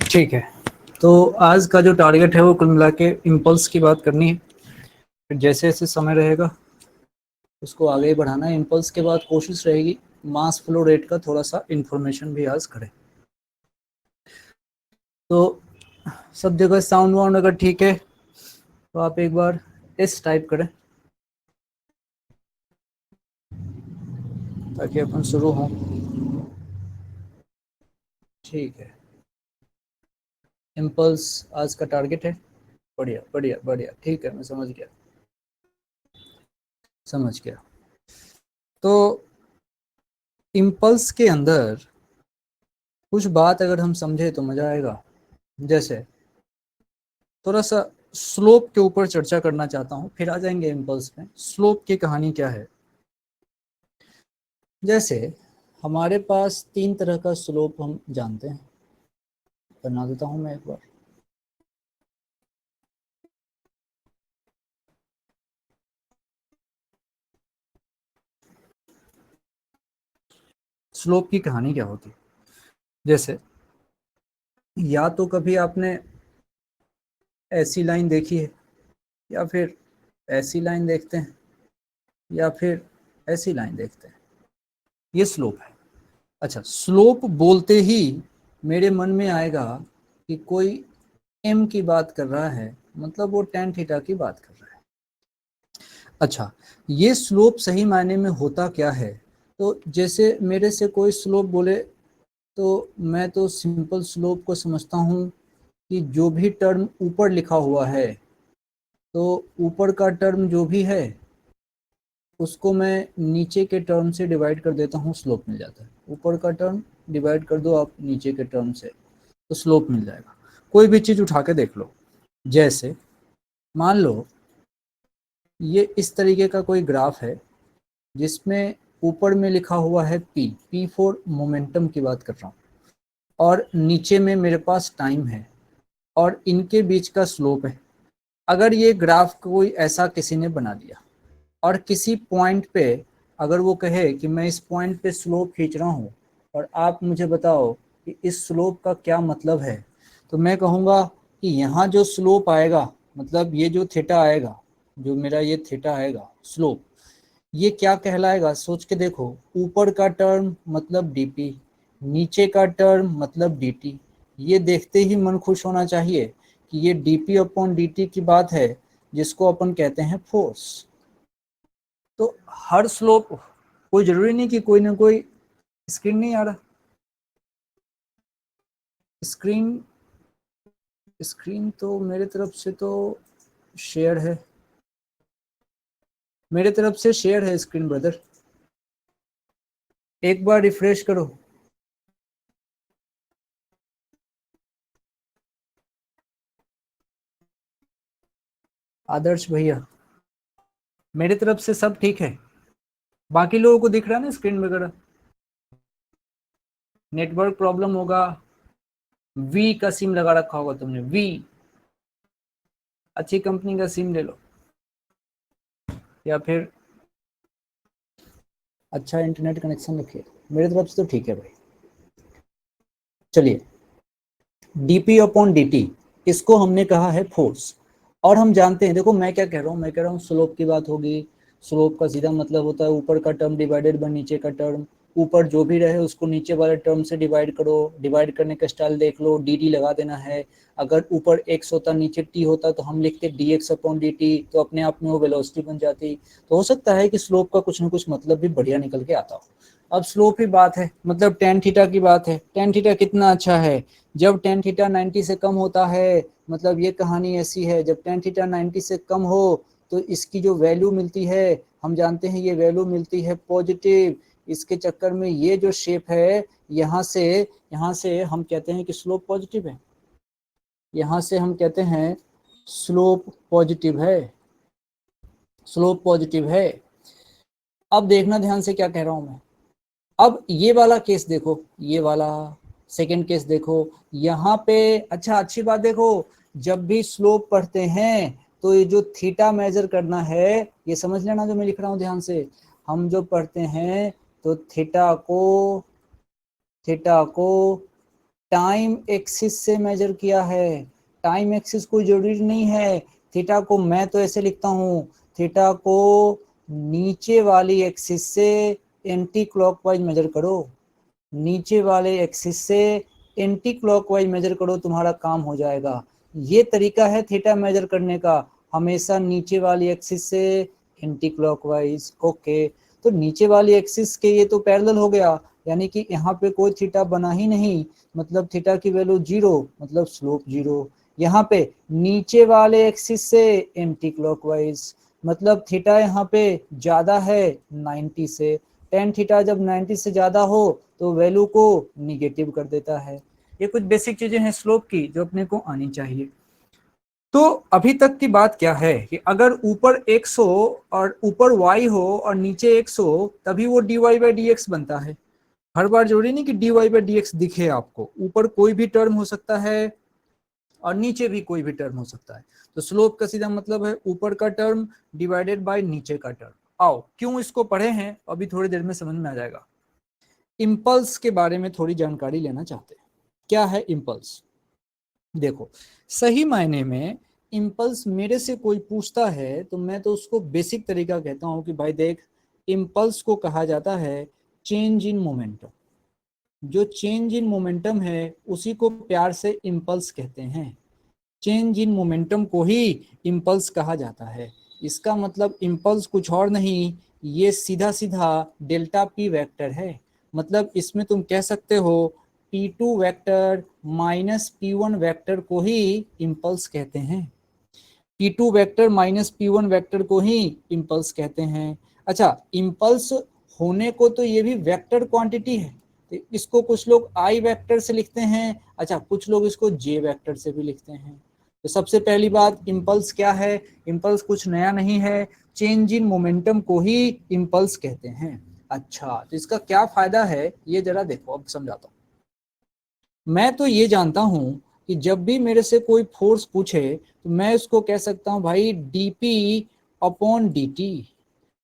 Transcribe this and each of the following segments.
ठीक है, तो आज का जो टारगेट है वो कुल मिला के इम्पल्स की बात करनी है। फिर जैसे जैसे समय रहेगा उसको आगे ही बढ़ाना है। इम्पल्स के बाद कोशिश रहेगी मास फ्लो रेट का थोड़ा सा इंफॉर्मेशन भी आज करें। तो सब जगह साउंड वाउंड अगर ठीक है तो आप एक बार एस टाइप करें ताकि अपन शुरू हों। ठीक है, इम्पल्स आज का टारगेट है। बढ़िया बढ़िया बढ़िया, ठीक है, मैं समझ गया। तो इम्पल्स के अंदर कुछ बात अगर हम समझे तो मजा आएगा। जैसे थोड़ा सा स्लोप के ऊपर चर्चा करना चाहता हूं, फिर आ जाएंगे इम्पल्स में। स्लोप की कहानी क्या है? जैसे हमारे पास तीन तरह का स्लोप हम जानते हैं, बना देता हूं मैं एक बार। स्लोप की कहानी क्या होती है? जैसे या तो कभी आपने ऐसी लाइन देखी है, या फिर ऐसी लाइन देखते हैं, या फिर ऐसी लाइन देखते हैं, ये स्लोप है। अच्छा, स्लोप बोलते ही मेरे मन में आएगा कि कोई एम की बात कर रहा है, मतलब वो tan थीटा की बात कर रहा है। अच्छा, ये स्लोप सही मायने में होता क्या है? तो जैसे मेरे से कोई स्लोप बोले तो मैं तो सिंपल स्लोप को समझता हूँ कि जो भी टर्म ऊपर लिखा हुआ है, तो ऊपर का टर्म जो भी है उसको मैं नीचे के टर्म से डिवाइड कर देता हूँ, स्लोप मिल जाता है। ऊपर का टर्म डिवाइड कर दो आप नीचे के टर्म से, तो स्लोप मिल जाएगा। कोई भी चीज़ उठा के देख लो। जैसे मान लो ये इस तरीके का कोई ग्राफ है जिसमें ऊपर में लिखा हुआ है पी फॉर मोमेंटम की बात कर रहा हूँ, और नीचे में मेरे पास टाइम है, और इनके बीच का स्लोप है। अगर ये ग्राफ कोई ऐसा किसी ने बना दिया और किसी पॉइंट पे अगर वो कहे कि मैं इस पॉइंट पे स्लोप खींच रहा हूँ और आप मुझे बताओ कि इस स्लोप का क्या मतलब है, तो मैं कहूँगा कि यहाँ जो स्लोप आएगा, मतलब ये जो थीटा आएगा, जो मेरा ये थीटा आएगा स्लोप, ये क्या कहलाएगा? सोच के देखो। ऊपर का टर्म मतलब डीपी, नीचे का टर्म मतलब डीटी। ये देखते ही मन खुश होना चाहिए कि ये डीपी अपॉन डीटी की बात है, जिसको अपन कहते हैं फोर्स। तो हर स्लोप, कोई जरूरी नहीं कि कोई ना कोई, स्क्रीन नहीं आ रहा, स्क्रीन स्क्रीन तो मेरे तरफ से तो शेयर है, मेरे तरफ से शेयर है स्क्रीन ब्रदर, एक बार रिफ्रेश करो। आदर्श भैया, मेरे तरफ से सब ठीक है, बाकी लोगों को दिख रहा है ना स्क्रीन वगैरह? नेटवर्क प्रॉब्लम होगा। वी का सिम लगा रखा होगा तुमने, वी, अच्छी कंपनी का सिम ले लो, या फिर अच्छा इंटरनेट कनेक्शन रखिए। मेरे तरफ से तो ठीक है भाई। चलिए, डीपी अपॉन डीटी, इसको हमने कहा है फोर्स। और हम जानते हैं, देखो मैं क्या कह रहा हूँ, मैं कह रहा हूँ स्लोप की बात होगी। स्लोप का सीधा मतलब होता है ऊपर का टर्म डिवाइडेड बाय नीचे का टर्म। ऊपर जो भी रहे उसको नीचे वाले टर्म से डिवाइड करो। डिवाइड करने का स्टाइल देख लो, डी डी लगा देना है। अगर ऊपर एक्स होता नीचे टी होता तो हम लिखते D x upon D T, तो अपने आप में वो वेलोसिटी बन जाती। तो हो सकता है कि स्लोप का कुछ ना कुछ मतलब भी बढ़िया निकल के आता हो। अब स्लोप ही बात है, मतलब टेन थीटा की बात है। टेन थीटा कितना अच्छा है, जब टेन थीटा 90 से कम होता है, मतलब ये कहानी ऐसी है, जब टेन थीटा 90 से कम हो तो इसकी जो वैल्यू मिलती है, हम जानते हैं ये वैल्यू मिलती है पॉजिटिव। इसके चक्कर में ये जो शेप है, यहाँ से हम कहते हैं कि स्लोप पॉजिटिव है, यहाँ से हम कहते हैं स्लोप पॉजिटिव है, स्लोप पॉजिटिव है। अब देखना ध्यान से क्या कह रहा हूं मैं। अब ये वाला केस देखो, ये वाला सेकंड केस देखो, यहाँ पे अच्छा अच्छी बात देखो, जब भी स्लोप पढ़ते हैं तो ये जो थीटा मेजर करना है, ये समझ लेना जो मैं लिख रहा हूँ ध्यान से। हम जो पढ़ते हैं तो थीटा को टाइम एक्सिस से मेजर किया है। टाइम एक्सिस कोई जरूरी नहीं है। थीटा को मैं तो ऐसे लिखता हूँ, थीटा को नीचे वाली एक्सिस से एंटी क्लॉकवाइज मेजर करो, नीचे वाले एक्सिस से एंटी क्लॉकवाइज मेजर करो, तुम्हारा काम हो जाएगा। ये तरीका है थीटा मेजर करने का, हमेशा नीचे वाली एक्सिस से एंटी क्लॉकवाइज। ओके, तो नीचे वाली एक्सिस के ये तो पैरेलल हो गया, यानी कि यहाँ पे कोई थीटा बना ही नहीं, मतलब थीटा की वैल्यू 0, मतलब स्लोप 0। यहाँ पे नीचे वाले एक्सिस से एंटी क्लॉकवाइज, मतलब थीटा यहाँ पे ज्यादा है 90 से। टेन थीटा जब 90 से ज्यादा हो तो वैल्यू को निगेटिव कर देता है। ये कुछ बेसिक चीजें हैं स्लोप की जो अपने को आनी चाहिए। तो अभी तक की बात क्या है कि अगर ऊपर x हो और ऊपर y हो और नीचे x हो, तभी वो dy बाई डी एक्स बनता है। हर बार जरूरी नहीं कि dy बाई डी एक्स दिखे आपको, ऊपर कोई भी टर्म हो सकता है और नीचे भी कोई भी टर्म हो सकता है। तो स्लोप का सीधा मतलब है ऊपर का टर्म डिवाइडेड बाय नीचे का टर्म। आओ क्यों इसको पढ़े हैं अभी थोड़ी देर में समझ में आ जाएगा। इम्पल्स के बारे में थोड़ी जानकारी लेना चाहते हैं। क्या है इम्पल्स? देखो, सही मायने में इम्पल्स मेरे से कोई पूछता है तो मैं तो उसको बेसिक तरीका कहता हूं कि भाई देख, इम्पल्स को कहा जाता है चेंज इन मोमेंटम। जो चेंज इन मोमेंटम है उसी को प्यार से इम्पल्स कहते हैं। चेंज इन मोमेंटम को ही इम्पल्स कहा जाता है। इसका मतलब इम्पल्स कुछ और नहीं, ये सीधा सीधा डेल्टा पी वेक्टर है। मतलब इसमें तुम कह सकते हो P2 vector minus P1 vector को ही इम्पल्स कहते हैं। P2 vector minus P1 vector को ही इम्पल्स कहते हैं। अच्छा, इम्पल्स होने को तो ये भी वेक्टर क्वांटिटी है, तो इसको कुछ लोग आई वेक्टर से लिखते हैं, अच्छा कुछ लोग इसको जे वेक्टर से भी लिखते हैं। तो सबसे पहली बात, इम्पल्स क्या है? इम्पल्स कुछ नया नहीं है, चेंज इन मोमेंटम को ही इम्पल्स कहते हैं। अच्छा, तो इसका क्या फायदा है ये जरा देखो, अब समझाता हूँ। मैं तो ये जानता हूं कि जब भी मेरे से कोई फोर्स पूछे तो मैं उसको कह सकता हूं भाई dp अपॉन dt।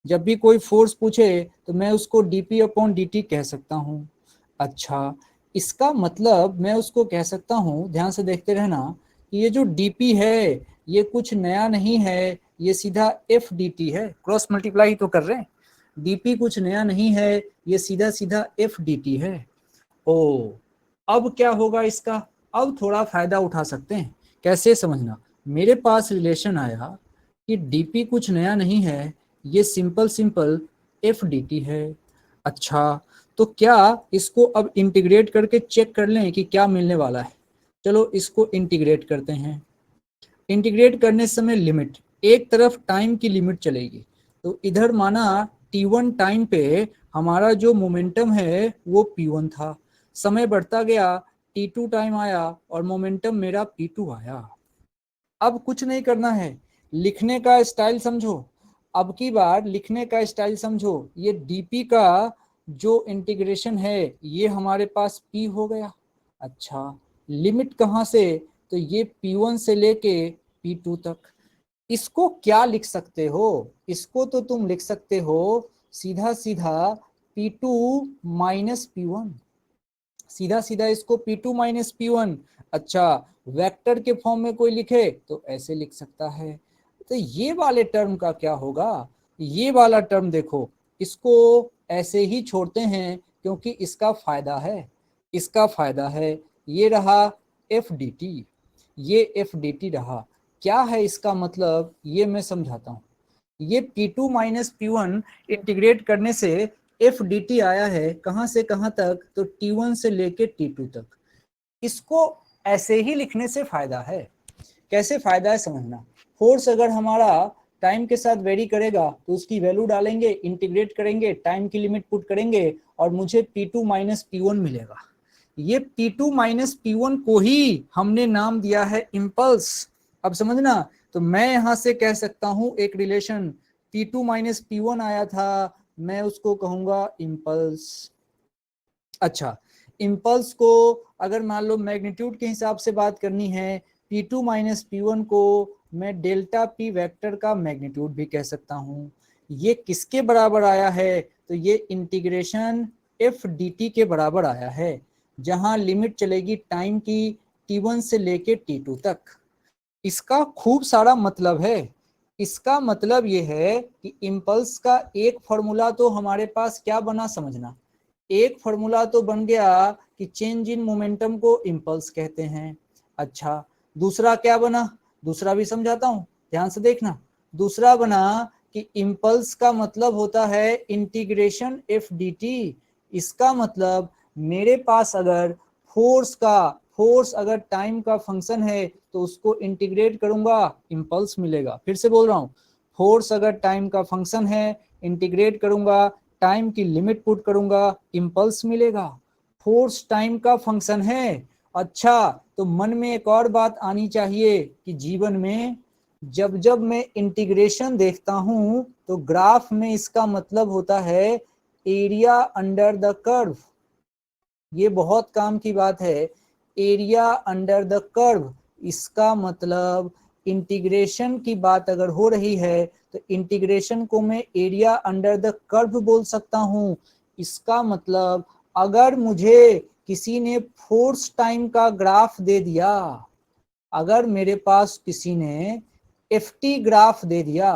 जब भी कोई फोर्स पूछे तो मैं उसको dp अपॉन dt कह सकता हूं। अच्छा, इसका मतलब मैं उसको कह सकता हूं, ध्यान से देखते रहना, कि ये जो dp है ये कुछ नया नहीं है, ये सीधा f dt है, क्रॉस मल्टीप्लाई तो कर रहे हैं। dp कुछ नया नहीं है, ये सीधा सीधा f dt है। ओ, अब क्या होगा इसका? अब थोड़ा फायदा उठा सकते हैं। कैसे समझना, मेरे पास रिलेशन आया कि dp कुछ नया नहीं है, ये simple simple F D T है। अच्छा, तो क्या इसको अब इंटीग्रेट करके चेक कर लें कि क्या मिलने वाला है? चलो इसको इंटीग्रेट करते हैं। इंटीग्रेट करने समय लिमिट, एक तरफ टाइम की लिमिट चलेगी, तो इधर माना t1 टाइम पे हमारा जो मोमेंटम है वो p1 था, समय बढ़ता गया, t2 टाइम आया और मोमेंटम मेरा p2 आया। अब कुछ नहीं करना है, लिखने का स्टाइल समझो। अब की बार लिखने का स्टाइल समझो, ये dp का जो इंटीग्रेशन है ये हमारे पास p हो गया। अच्छा, लिमिट कहाँ से? तो ये p1 से लेके p2 तक। इसको क्या लिख सकते हो? इसको तो तुम लिख सकते हो सीधा सीधा P2 माइनस P1, सीधा सीधा इसको P2 माइनस P1। अच्छा, वेक्टर के फॉर्म में कोई लिखे तो ऐसे लिख सकता है। तो ये वाले टर्म का क्या होगा? ये वाला टर्म देखो, इसको ऐसे ही छोड़ते हैं क्योंकि इसका फायदा है, इसका फायदा है। ये रहा एफ डी टी, ये एफ डी टी रहा। क्या है इसका मतलब ये मैं समझाता हूँ। ये P2 माइनस P1 इंटीग्रेट करने से एफ डी टी आया है कहाँ से कहाँ तक? तो T1 से लेके T2 तक। इसको ऐसे ही लिखने से फायदा है। कैसे फायदा है समझना, फोर्स अगर हमारा टाइम के साथ वेरी करेगा तो उसकी वैल्यू डालेंगे, इंटीग्रेट करेंगे, टाइम की लिमिट पुट करेंगे और मुझे P2 माइनस P1 मिलेगा। ये P2 माइनस P1 को ही हमने नाम दिया है इम्पल्स। अब समझना, तो मैं यहां से कह सकता हूं एक रिलेशन, P2 माइनस P1 आया था, मैं उसको कहूंगा इम्पल्स। अच्छा, इम्पल्स को अगर मान लो मैग्नीट्यूड के हिसाब से बात करनी है, P2 माइनस P1 को मैं डेल्टा P वेक्टर का मैग्नीट्यूड भी कह सकता हूँ। ये किसके बराबर आया है? तो ये इंटीग्रेशन एफ डी टी के बराबर आया है। जहां लिमिट चलेगी टाइम की t1 से लेके t2 तक। इसका खूब सारा मतलब है। इसका मतलब ये है कि इम्पल्स का एक फॉर्मूला तो हमारे पास क्या बना, समझना। एक फॉर्मूला तो बन गया कि चेंज इन मोमेंटम को इम्पल्स कहते हैं। अच्छा, दूसरा क्या बना, दूसरा भी समझाता हूं, ध्यान से देखना। दूसरा बना कि इम्पल्स का मतलब होता है इंटीग्रेशन एफ डी टी। इसका मतलब मेरे पास अगर फोर्स अगर टाइम का फंक्शन है तो उसको इंटीग्रेट करूंगा, इम्पल्स मिलेगा। फिर से बोल रहा हूं, फोर्स अगर टाइम का फंक्शन है, इंटीग्रेट करूंगा, टाइम की लिमिट पुट करूंगा, इम्पल्स मिलेगा। फोर्स टाइम का फंक्शन है। अच्छा, तो मन में एक और बात आनी चाहिए कि जीवन में जब जब मैं इंटीग्रेशन देखता हूं तो ग्राफ में इसका मतलब होता है एरिया अंडर द कर्व। ये बहुत काम की बात है, एरिया अंडर द कर्व। इसका मतलब इंटीग्रेशन की बात अगर हो रही है तो इंटीग्रेशन को मैं एरिया अंडर द कर्व बोल सकता हूं। इसका मतलब अगर मुझे किसी ने फोर्स टाइम का ग्राफ दे दिया, अगर मेरे पास किसी ने एफ टी ग्राफ दे दिया,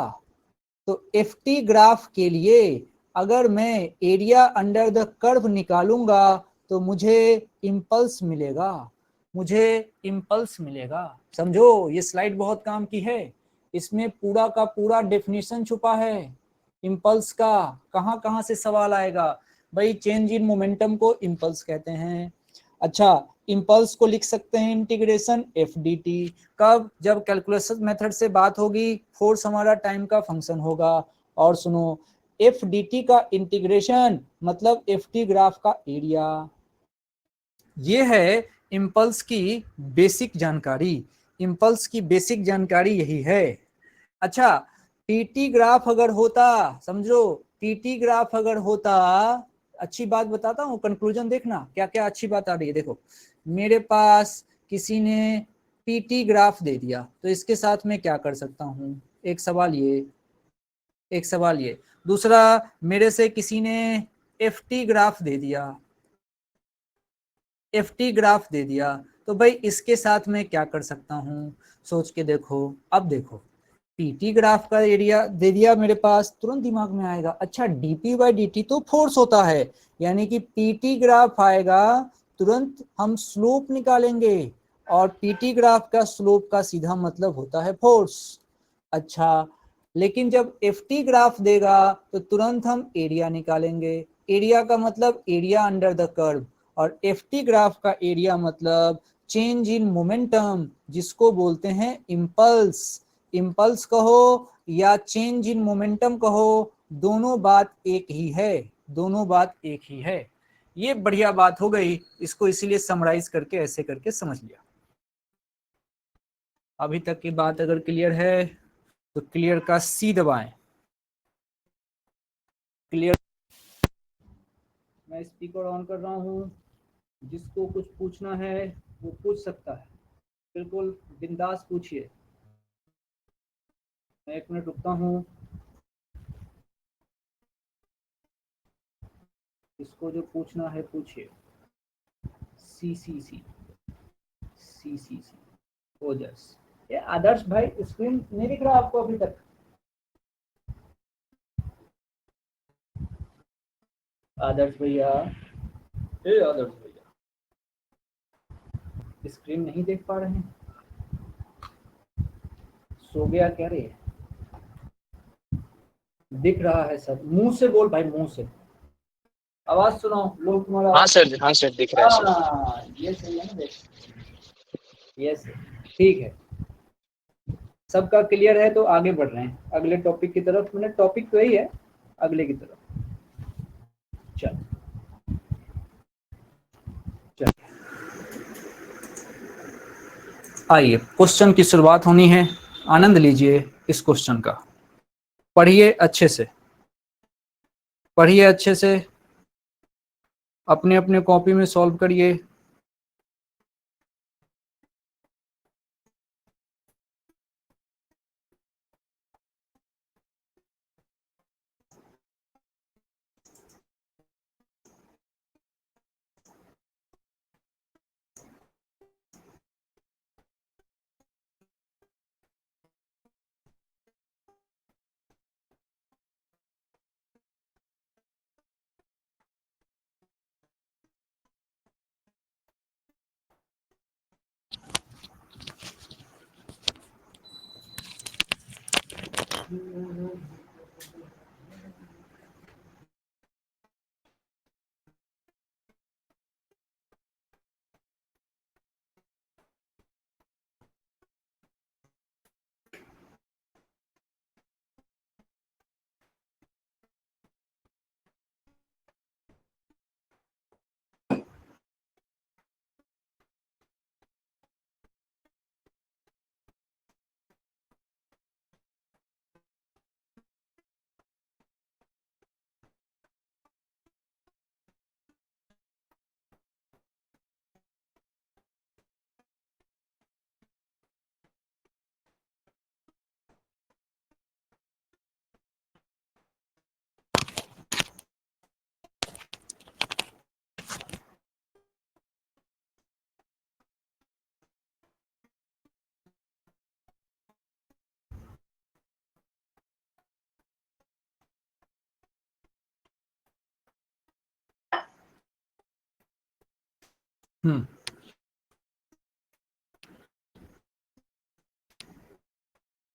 तो एफ टी ग्राफ के लिए अगर मैं एरिया अंडर द कर्व निकालूंगा तो मुझे इम्पल्स मिलेगा, मुझे इम्पल्स मिलेगा। समझो, ये स्लाइड बहुत काम की है। इसमें पूरा का पूरा डेफिनेशन छुपा है इम्पल्स का। कहां कहां से सवाल आएगा भाई, चेंज इन मोमेंटम को इम्पल्स कहते हैं। अच्छा, इम्पल्स को लिख सकते हैं इंटीग्रेशन एफ डी टी। कब, जब कैलकुलस मेथड से बात होगी, फोर्स हमारा टाइम का फंक्शन होगा। और सुनो, एफ डी टी का इंटीग्रेशन मतलब एफ टी ग्राफ का एरिया। ये है इम्पल्स की बेसिक जानकारी। इम्पल्स की बेसिक जानकारी यही है। अच्छा, टीटी ग्राफ अगर होता, समझो, टीटी ग्राफ अगर होता, अच्छी बात बताता हूँ, कंक्लूजन देखना क्या क्या अच्छी बात आ रही है। देखो, मेरे पास किसी ने टीटी ग्राफ दे दिया तो इसके साथ में क्या कर सकता हूँ, एक सवाल ये, एक सवाल ये। दूसरा, मेरे से किसी ने एफ टी ग्राफ दे दिया, एफ टी ग्राफ दे दिया, तो भाई इसके साथ में क्या कर सकता हूँ, सोच के देखो। अब देखो, पीटी ग्राफ का एरिया दे दिया मेरे पास, तुरंत दिमाग में आएगा, अच्छा डीपी बाई डी तो फोर्स होता है, यानी कि पीटी ग्राफ आएगा, तुरंत हम स्लोप निकालेंगे, और पीटी ग्राफ का स्लोप का सीधा मतलब होता है फोर्स। अच्छा, लेकिन जब एफ टी ग्राफ देगा तो तुरंत हम एरिया निकालेंगे, एरिया का मतलब एरिया अंडर द कर्व, और एफ टी ग्राफ का एरिया मतलब चेंज इन मोमेंटम, जिसको बोलते हैं इम्पल्स। इम्पल्स कहो या चेंज इन मोमेंटम कहो, दोनों बात एक ही है, दोनों बात एक ही है। ये बढ़िया बात हो गई, इसको इसीलिए समराइज करके ऐसे करके समझ लिया। अभी तक की बात अगर क्लियर है तो क्लियर का सी दबाएं। क्लियर, मैं स्पीकर ऑन कर रहा हूँ, जिसको कुछ पूछना है वो पूछ सकता है, बिल्कुल बिंदास पूछिए। मैं 1 मिनट रुकता हूँ, इसको जो पूछना है पूछिए। सी सी सी सी सी सी ओजस, ये आदर्श भाई स्क्रीन नहीं दिख रहा आपको अभी तक? आदर्श भैया, ए आदर्श भैया, स्क्रीन नहीं देख पा रहे हैं, सो गया क्या रे? दिख रहा है सब, मुंह से बोल भाई, मुंह से आवाज सुनाओ, लोग तुम्हारा। हाँ सर दिख रहा है सर। हाँ, ये सही है ना, देख, ये ठीक है। सबका क्लियर है तो आगे बढ़ रहे हैं अगले टॉपिक की तरफ। मैंने टॉपिक तो यही है, अगले की तरफ चल चल। आइए, क्वेश्चन की शुरुआत होनी है, आनंद लीजिए इस क्वेश्चन का। पढ़िए अच्छे से, पढ़िए अच्छे से, अपने अपने कॉपी में सॉल्व करिए।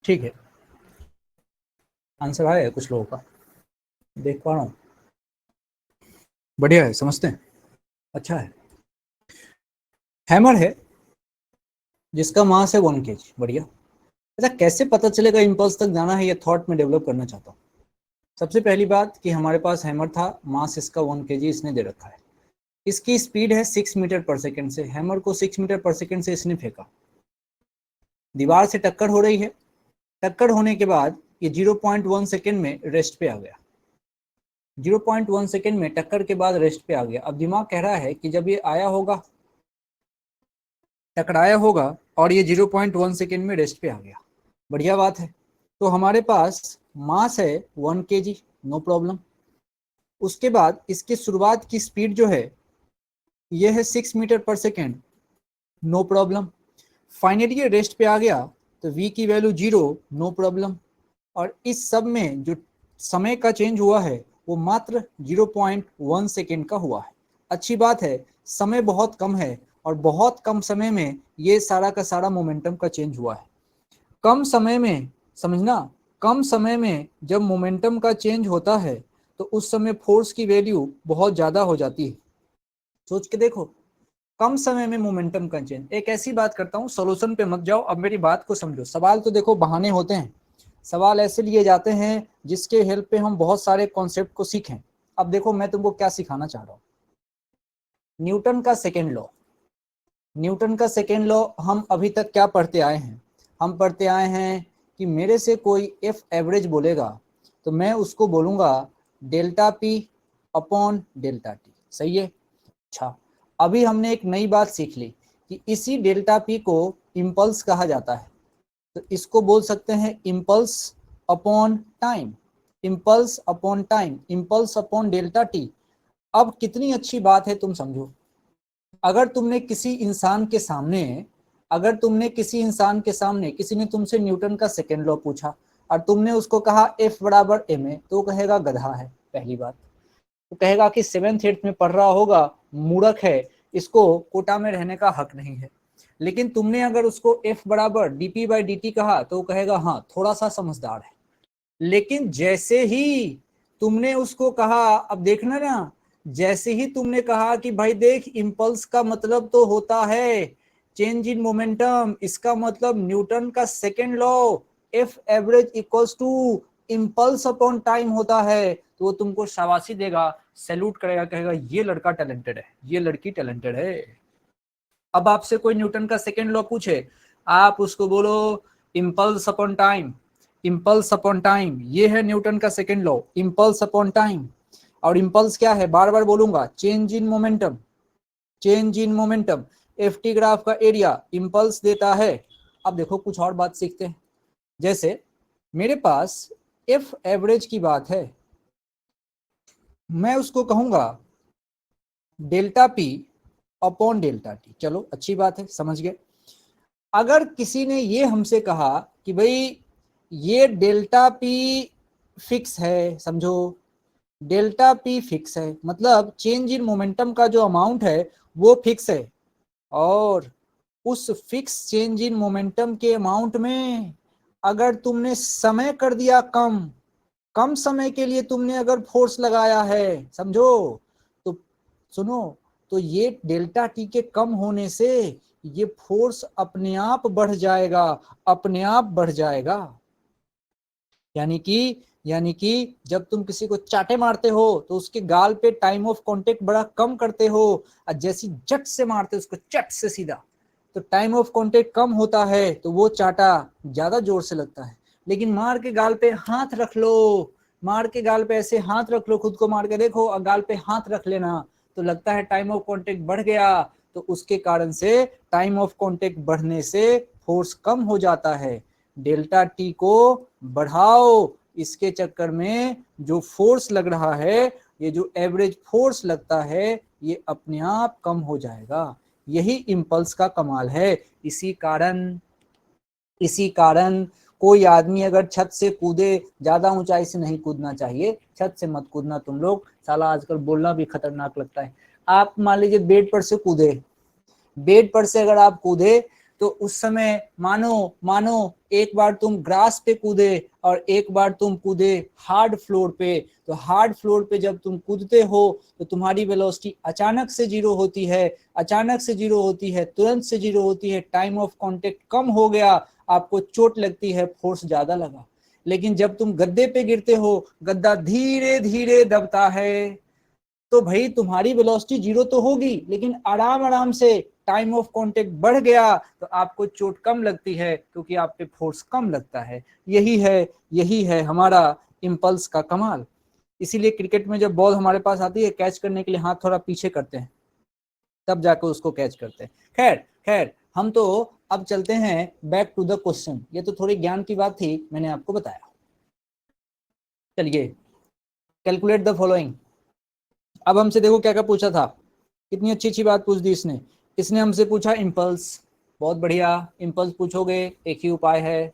ठीक है, आंसर आया है कुछ लोगों का, देख पा रहा हूँ। बढ़िया है, समझते हैं, अच्छा है। हैमर है जिसका मास है 1 kg। बढ़िया। अच्छा, कैसे पता चलेगा इम्पल्स तक जाना है, या थॉट में डेवलप करना चाहता हूँ। सबसे पहली बात कि हमारे पास हैमर था, मास इसका 1 kg इसने दे रखा है, इसकी स्पीड है 6 मीटर पर सेकेंड से, हैमर को 6 मीटर पर सेकेंड से इसने फेंका, दीवार से टक्कर हो रही है, टक्कर होने के बाद ये 0.1 सेकेंड में रेस्ट पे आ गया, 0.1 सेकेंड में टक्कर के बाद रेस्ट पे आ गया। अब दिमाग कह रहा है कि जब ये आया होगा, टकराया होगा, और ये 0.1 सेकेंड में रेस्ट पे आ गया, बढ़िया बात है। तो हमारे पास मास है 1 kg, नो प्रॉब्लम। उसके बाद इसकी शुरुआत की स्पीड जो है ये है 6 मीटर पर सेकेंड, नो प्रॉब्लम। फाइनली ये रेस्ट पे आ गया तो v की वैल्यू 0, नो प्रॉब्लम। और इस सब में जो समय का चेंज हुआ है वो मात्र 0.1 सेकेंड का हुआ है। अच्छी बात है, समय बहुत कम है और बहुत कम समय में ये सारा का सारा मोमेंटम का चेंज हुआ है। कम समय में, समझना, कम समय में जब मोमेंटम का चेंज होता है तो उस समय फोर्स की वैल्यू बहुत ज़्यादा हो जाती है। सोच के देखो, कम समय में मोमेंटम का चेंज। एक ऐसी बात करता हूँ, सोल्यूशन पे मत जाओ, अब मेरी बात को समझो। सवाल तो देखो बहाने होते हैं, सवाल ऐसे लिए जाते हैं जिसके हेल्प पे हम बहुत सारे कॉन्सेप्ट को सीखें। अब देखो मैं तुमको क्या सिखाना चाह रहा हूँ, न्यूटन का सेकेंड लॉ। न्यूटन का सेकेंड लॉ हम अभी तक क्या पढ़ते आए हैं, हम पढ़ते आए हैं कि मेरे से कोई एफ एवरेज बोलेगा तो मैं उसको बोलूंगा delta P upon delta T, सही है। अच्छा, अभी हमने एक नई बात सीख ली कि इसी डेल्टा पी को इम्पल्स कहा जाता है, तो इसको बोल सकते हैं impulse upon time, impulse upon time, impulse upon delta T. अब कितनी अच्छी बात है, तुम समझो, अगर तुमने किसी इंसान के सामने, अगर तुमने किसी इंसान के सामने, किसी ने तुमसे न्यूटन का सेकेंड लॉ पूछा और तुमने उसको कहा F बराबर ma, तो कहेगा गधा है, पहली बात। तो कहेगा कि 7th 8th में पढ़ रहा होगा, मूर्ख है, इसको कोटा में रहने का हक नहीं है। लेकिन तुमने अगर उसको F बराबर dp/dt कहा तो कहेगा हाँ थोड़ा सा समझदार है। लेकिन जैसे ही तुमने उसको कहा, अब देखना ना, जैसे ही तुमने कहा कि भाई देख, इम्पल्स का मतलब तो होता है चेंज इन मोमेंटम, इसका मतलब न्यूटन का second law F average equals to impulse upon time होता है, तो वो तुमको शाबाशी देगा, सैल्यूट करेगा, कहेगा ये लड़का टैलेंटेड है, ये लड़की टैलेंटेड है। अब आपसे कोई न्यूटन का सेकेंड लॉ पूछे, आप उसको बोलो impulse upon time, impulse upon time, ये है न्यूटन का second law, impulse upon time. और इम्पल्स क्या है, बार बार बोलूंगा, change in momentum, change in momentum. F T graph का एरिया इम्पल्स देता है। अब देखो कुछ और बात सीखते हैं, जैसे मेरे पास एफ एवरेज की बात है, मैं उसको कहूंगा delta P upon delta T. चलो अच्छी बात है, समझ गए। अगर किसी ने ये हमसे कहा कि भाई ये डेल्टा पी फिक्स है, समझो, डेल्टा पी फिक्स है, मतलब चेंज इन मोमेंटम का जो अमाउंट है वो फिक्स है, और उस फिक्स चेंज इन मोमेंटम के अमाउंट में अगर तुमने समय कर दिया कम, कम समय के लिए तुमने अगर फोर्स लगाया है, समझो, तो सुनो, तो ये डेल्टा टी के कम होने से ये फोर्स अपने आप बढ़ जाएगा, अपने आप बढ़ जाएगा। यानी कि जब तुम किसी को चाटे मारते हो तो उसके गाल पे टाइम ऑफ कांटेक्ट बड़ा कम करते हो, और जैसी जट से मारते हो उसको चट से सीधा, तो टाइम ऑफ कांटेक्ट कम होता है तो वो चाटा ज्यादा जोर से लगता है। लेकिन मार के गाल पे हाथ रख लो, मार के गाल पे ऐसे हाथ रख लो, खुद को मार के देखो और गाल पे हाथ रख लेना, तो लगता है टाइम ऑफ कांटेक्ट बढ़ गया, तो उसके कारण से टाइम ऑफ कांटेक्ट बढ़ने से फोर्स कम हो जाता है। डेल्टा टी को बढ़ाओ, इसके चक्कर में जो फोर्स लग रहा है, ये जो एवरेज फोर्स लगता है, ये अपने आप कम हो जाएगा। यही इम्पल्स का कमाल है। इसी कारण कोई आदमी अगर छत से कूदे, ज्यादा ऊंचाई से नहीं कूदना चाहिए, छत से मत कूदना तुम लोग, साला आजकल बोलना भी खतरनाक लगता है। आप मान लीजिए बेड पर से कूदे, बेड पर से अगर आप कूदे तो उस समय मानो एक बार तुम ग्रास पे कूदे और एक बार तुम कूदे हार्ड फ्लोर पे, तो हार्ड फ्लोर पे जब तुम कूदते हो तो तुम्हारी वेलोसिटी अचानक से जीरो होती है, अचानक से जीरो होती है, तुरंत से जीरो होती है, टाइम ऑफ कांटेक्ट कम हो गया, आपको चोट लगती है, फोर्स ज्यादा लगा। लेकिन जब तुम गद्दे पे गिरते हो, गद्दा धीरे धीरे दबता है, तो भाई तुम्हारी वेलोसिटी जीरो तो होगी, लेकिन आराम आराम से टाइम ऑफ कांटेक्ट बढ़ गया तो आपको चोट कम लगती है, क्योंकि आप पे फोर्स कम लगता है। यही है हमारा इम्पल्स का कमाल। इसीलिए क्रिकेट में जब बॉल हमारे पास आती है, कैच करने के लिए हाथ थोड़ा पीछे करते हैं, तब जाकर उसको कैच करते हैं। खैर खैर, हम तो अब चलते हैं बैक टू द क्वेश्चन। ये तो थोड़ी ज्ञान की बात थी, मैंने आपको बताया। चलिए, कैलकुलेट द फॉलोइंग। अब हमसे देखो क्या क्या पूछा था, कितनी अच्छी अच्छी बात पूछ दी इसने। इसने हमसे पूछा इम्पल्स, बहुत बढ़िया। इम्पल्स पूछोगे, एक ही उपाय है,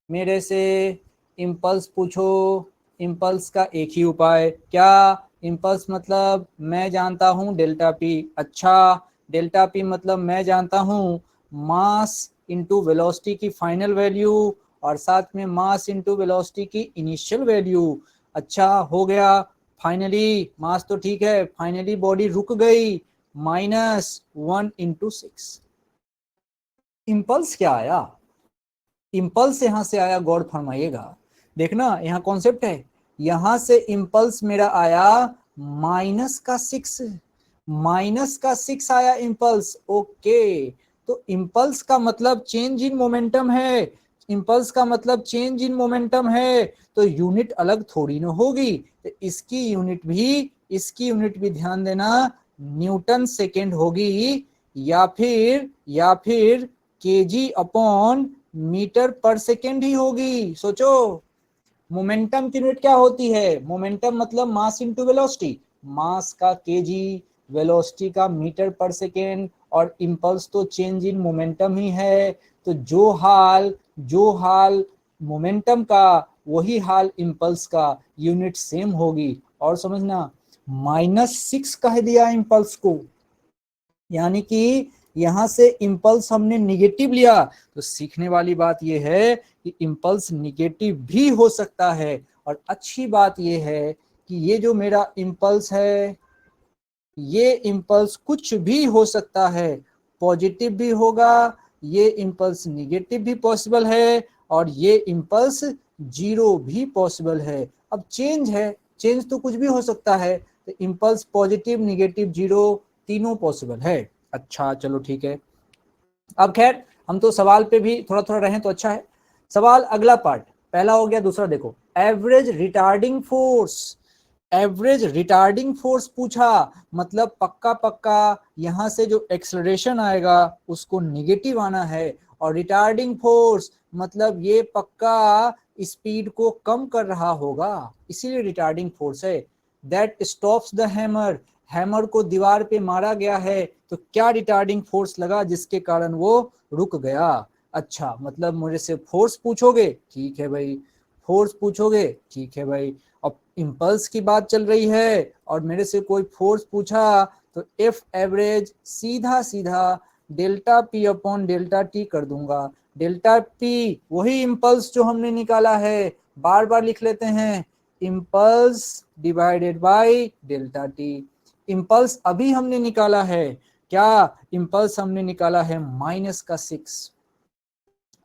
मेरे से इम्पल्स पूछो, इम्पल्स का एक ही उपाय। क्या? इम्पल्स मतलब मैं जानता हूं डेल्टा पी। अच्छा, डेल्टा पी मतलब मैं जानता हूं मास इंटू वेलोसिटी की फाइनल वैल्यू, और साथ में मास इंटू वेलोसिटी की इनिशियल वैल्यू। अच्छा, हो गया। फाइनली मास तो ठीक है, फाइनली बॉडी रुक गई, -1 × 6। इम्पल्स क्या आया? इम्पल्स यहां से आया, गौर फरमाइएगा, देखना यहाँ कॉन्सेप्ट है। यहां से इम्पल्स मेरा आया -6, -6 आया इम्पल्स। ओके, तो इम्पल्स का मतलब चेंज इन मोमेंटम है, इम्पल्स का मतलब चेंज इन मोमेंटम है, तो यूनिट अलग थोड़ी ना होगी। तो इसकी यूनिट भी ध्यान देना, न्यूटन सेकेंड होगी, या फिर केजी अपॉन मीटर पर सेकेंड ही होगी। सोचो, मोमेंटम की यूनिट क्या होती है? मोमेंटम मतलब मास इनटू वेलोसिटी, मास का केजी, वेलोसिटी का मीटर पर सेकेंड, और इंपल्स तो चेंज इन मोमेंटम ही है। तो जो हाल मोमेंटम का, वही हाल इंपल्स का, यूनिट सेम होगी। और समझना, -6 कह दिया इंपल्स को, यानी कि यहां से इंपल्स हमने निगेटिव लिया। तो सीखने वाली बात यह है कि इंपल्स निगेटिव भी हो सकता है। और अच्छी बात यह है कि ये जो मेरा इंपल्स है, ये इंपल्स कुछ भी हो सकता है, पॉजिटिव भी होगा, ये इंपल्स निगेटिव भी पॉसिबल है, और ये इंपल्स जीरो भी पॉसिबल है। अब चेंज है, चेंज तो कुछ भी हो सकता है, तो इंपल्स पॉजिटिव, निगेटिव, जीरो तीनों पॉसिबल है। अच्छा चलो ठीक है। अब खैर, हम तो सवाल पे भी थोड़ा थोड़ा रहें तो अच्छा है। सवाल अगला पार्ट, पहला हो गया, दूसरा देखो, average retarding force. Average retarding force पूछा, मतलब पक्का पक्का यहां से जो एक्सेलरेशन आएगा उसको निगेटिव आना है, और रिटार्डिंग फोर्स मतलब ये पक्का स्पीड को कम कर रहा होगा, इसीलिए रिटार्डिंग फोर्स है। That stops the hammer, hammer को दीवार पे मारा गया है, तो क्या रिटार्डिंग फोर्स लगा जिसके कारण वो रुक गया। अच्छा, मतलब मुझे से फोर्स पूछोगे, ठीक है भाई, फोर्स पूछोगे, ठीक है भाई। अब इम्पल्स की बात चल रही है और मेरे से कोई फोर्स पूछा, तो एफ एवरेज सीधा सीधा delta P upon delta T कर दूंगा। डेल्टा पी वही इम्पल्स जो हमने निकाला है, बार बार लिख लेते हैं, impulse divided by delta T. Impulse अभी हमने निकाला है क्या? इम्पल्स हमने निकाला है -6।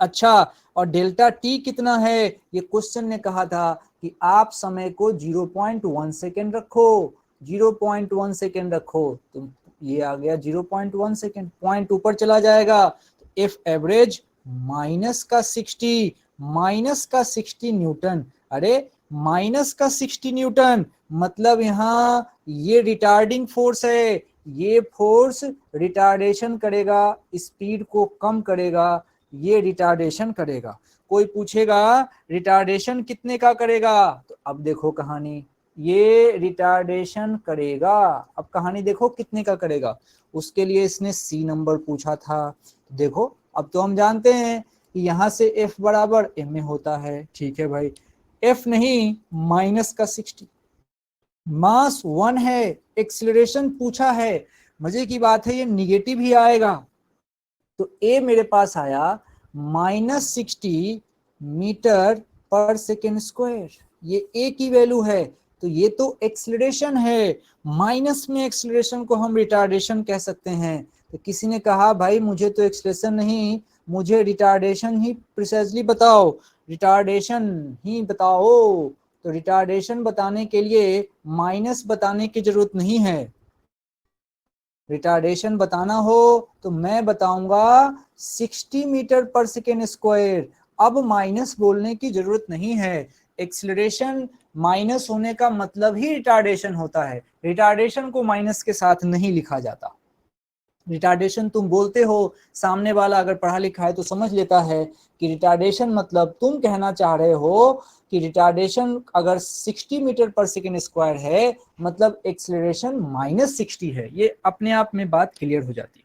अच्छा, और डेल्टा टी कितना है? ये क्वेश्चन ने कहा था कि आप समय को 0.1 सेकेंड रखो, 0.1 सेकेंड रखो, तो ये आ गया 0.1 सेकेंड, पॉइंट ऊपर चला जाएगा। तो एफ एवरेज -60 न्यूटन। अरे, -60 न्यूटन मतलब यहाँ ये रिटार्डिंग फोर्स है, ये फोर्स रिटार्डेशन करेगा, स्पीड को कम करेगा, ये रिटार्डेशन करेगा। कोई पूछेगा रिटार्डेशन कितने का करेगा, तो अब देखो कहानी, ये रिटार्डेशन करेगा। अब कहानी देखो कितने का करेगा, उसके लिए इसने सी नंबर पूछा था। देखो, अब तो हम जानते हैं कि यहां से एफ बराबर एम में होता है, ठीक है भाई। एफ नहीं, -60, मास 1 है, एक्सीलरेशन पूछा है, मजे की बात है ये निगेटिव ही आएगा, तो ए मेरे पास आया -60 मीटर पर सेकेंड स्क्वायर, ये ए की वैल्यू है। तो ये तो एक्सीलरेशन है, माइनस में एक्सीलरेशन को हम रिटार्डेशन कह सकते हैं। तो किसी ने कहा भाई मुझे तो एक्सीलरेशन नहीं, मुझे रिटार्डेशन ही प्रिसाइजली बताओ, रिटार्डेशन ही बताओ। तो रिटार्डेशन बताने के लिए माइनस बताने की जरूरत नहीं है। रिटार्डेशन बताना हो तो मैं बताऊंगा 60 मीटर पर सेकेंड स्क्वायर। अब माइनस बोलने की जरूरत नहीं है। एक्सीलरेशन माइनस होने का मतलब ही रिटार्डेशन होता है, रिटार्डेशन को माइनस के साथ नहीं लिखा जाता। रिटार्डेशन तुम बोलते हो, सामने वाला अगर पढ़ा लिखा है तो समझ लेता है कि रिटार्डेशन मतलब तुम कहना चाह रहे हो कि रिटार्डेशन अगर 60 मीटर पर सेकेंड स्क्वायर है मतलब एक्सीलरेशन -60 है। ये अपने आप में बात क्लियर हो जाती है।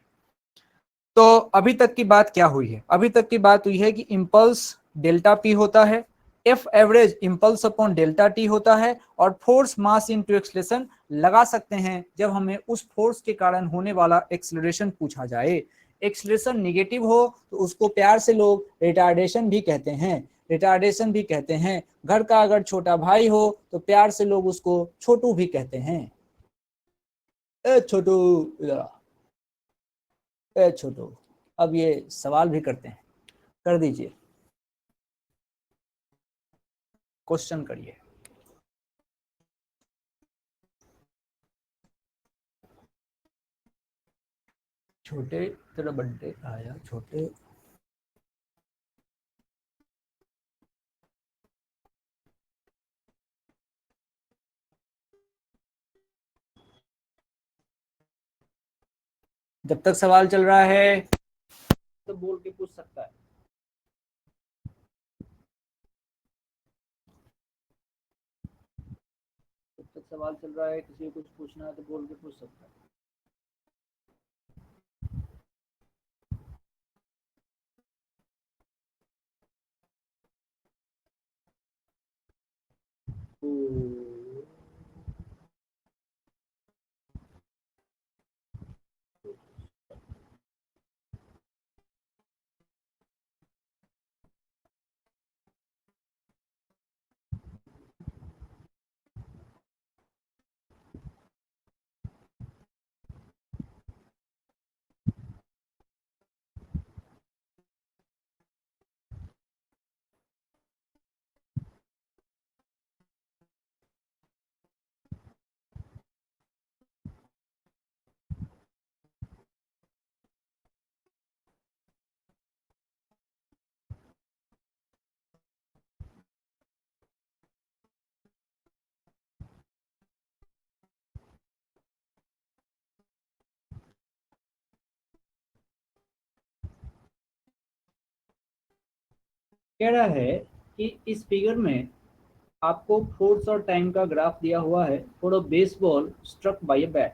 तो अभी तक की बात क्या हुई है? अभी तक की बात हुई है कि इम्पल्स डेल्टा पी होता है, F average impulse upon delta T होता है, और फोर्स मास इनटू एक्सीलरेशन लगा सकते हैं जब हमें उस फोर्स के कारण होने वाला एक्सीलरेशन पूछा जाए। एक्सीलरेशन निगेटिव हो तो उसको प्यार से लोग रिटार्डेशन भी कहते हैं, रिटार्डेशन भी कहते हैं। घर का अगर छोटा भाई हो तो प्यार से लोग उसको छोटू भी कहते हैं। ए छोटू, ए छोटू। अब ये सवाल भी करते हैं, कर दीजिए, क्वेश्चन करिए। छोटे तेरा बर्थडे आया, छोटे जब तक सवाल चल रहा है तो बोल के पूछ सकता है। जब तक सवाल चल रहा है, किसी को कुछ पूछना है तो बोल के पूछ सकता है। कह रहा है कि इस फिगर में आपको फोर्स और टाइम का ग्राफ दिया हुआ है for a baseball struck by a bat.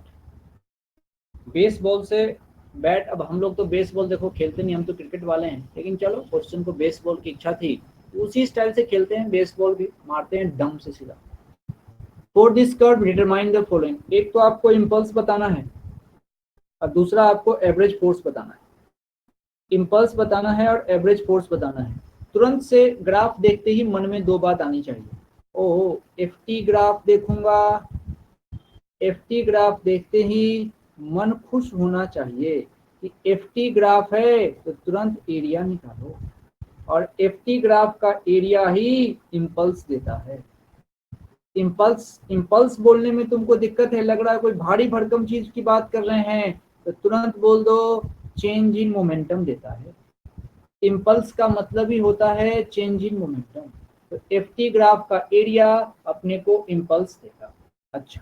Baseball से बैट, अब हम लोग तो बेसबॉल देखो खेलते नहीं, हम तो क्रिकेट वाले हैं, लेकिन चलो क्वेश्चन को बेसबॉल की इच्छा थी तो उसी स्टाइल से खेलते हैं, बेसबॉल भी मारते हैं डम से सीधा। For this curve determine the following, एक तो आपको इम्पल्स बताना है और दूसरा आपको एवरेज फोर्स बताना है। इम्पल्स बताना है और एवरेज फोर्स बताना है। तुरंत से ग्राफ देखते ही मन में दो बात आनी चाहिए, ओह एफ टी ग्राफ देखूंगा, एफ टी ग्राफ देखते ही मन खुश होना चाहिए कि एफ टी ग्राफ है तो तुरंत एरिया निकालो, और एफ टी ग्राफ का एरिया ही इम्पल्स देता है। इम्पल्स इम्पल्स बोलने में तुमको दिक्कत है, लग रहा है कोई भारी भरकम चीज की बात कर रहे हैं, तो तुरंत बोल दो चेंज इन मोमेंटम देता है। इम्पल्स का मतलब ही होता है चेंज इन मोमेंटम, तो एफ टी ग्राफ का एरिया अपने को इम्पल्स देगा। अच्छा,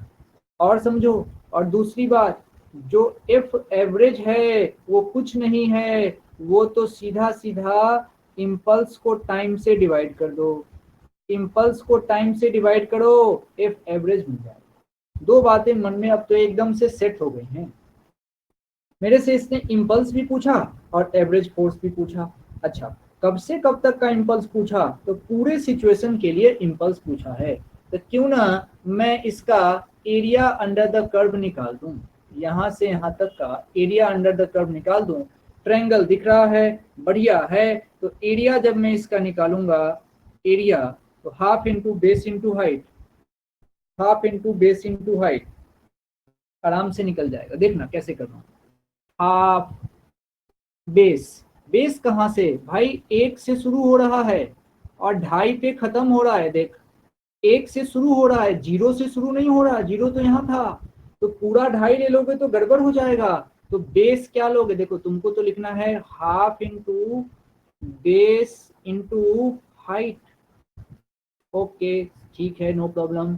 और समझो, और दूसरी बात, जो एफ एवरेज है वो कुछ नहीं है, वो तो सीधा सीधा इम्पल्स को टाइम से डिवाइड कर दो, इम्पल्स को टाइम से डिवाइड करो, एफ एवरेज मिल जाएगा। दो बातें मन में अब तो एकदम से सेट हो गई हैं। मेरे से इसने इम्पल्स भी पूछा और एवरेज फोर्स भी पूछा। अच्छा, कब से कब तक का इम्पल्स पूछा? तो पूरे सिचुएशन के लिए इम्पल्स पूछा है। तो क्यों ना मैं इसका एरिया अंडर द कर्व निकाल दूं, यहां से यहां तक का एरिया अंडर द कर्व निकाल दूं। ट्रायंगल दिख रहा है, बढ़िया है। तो एरिया जब मैं इसका निकालूंगा, एरिया तो half into base into height, half into base into height, आराम से निकल जाएगा। देखना कैसे कर रहा हूँ। हाफ बेस, बेस कहाँ से भाई, 1 से शुरू हो रहा है और 2.5 पे खत्म हो रहा है। देख 1 से शुरू हो रहा है, 0 से शुरू नहीं हो रहा, 0 तो यहाँ था। तो पूरा 2.5 ले लोगे तो गड़बड़ हो जाएगा। तो बेस क्या लोगे, देखो तुमको तो लिखना है half into base into height. Okay ठीक है, नो प्रॉब्लम।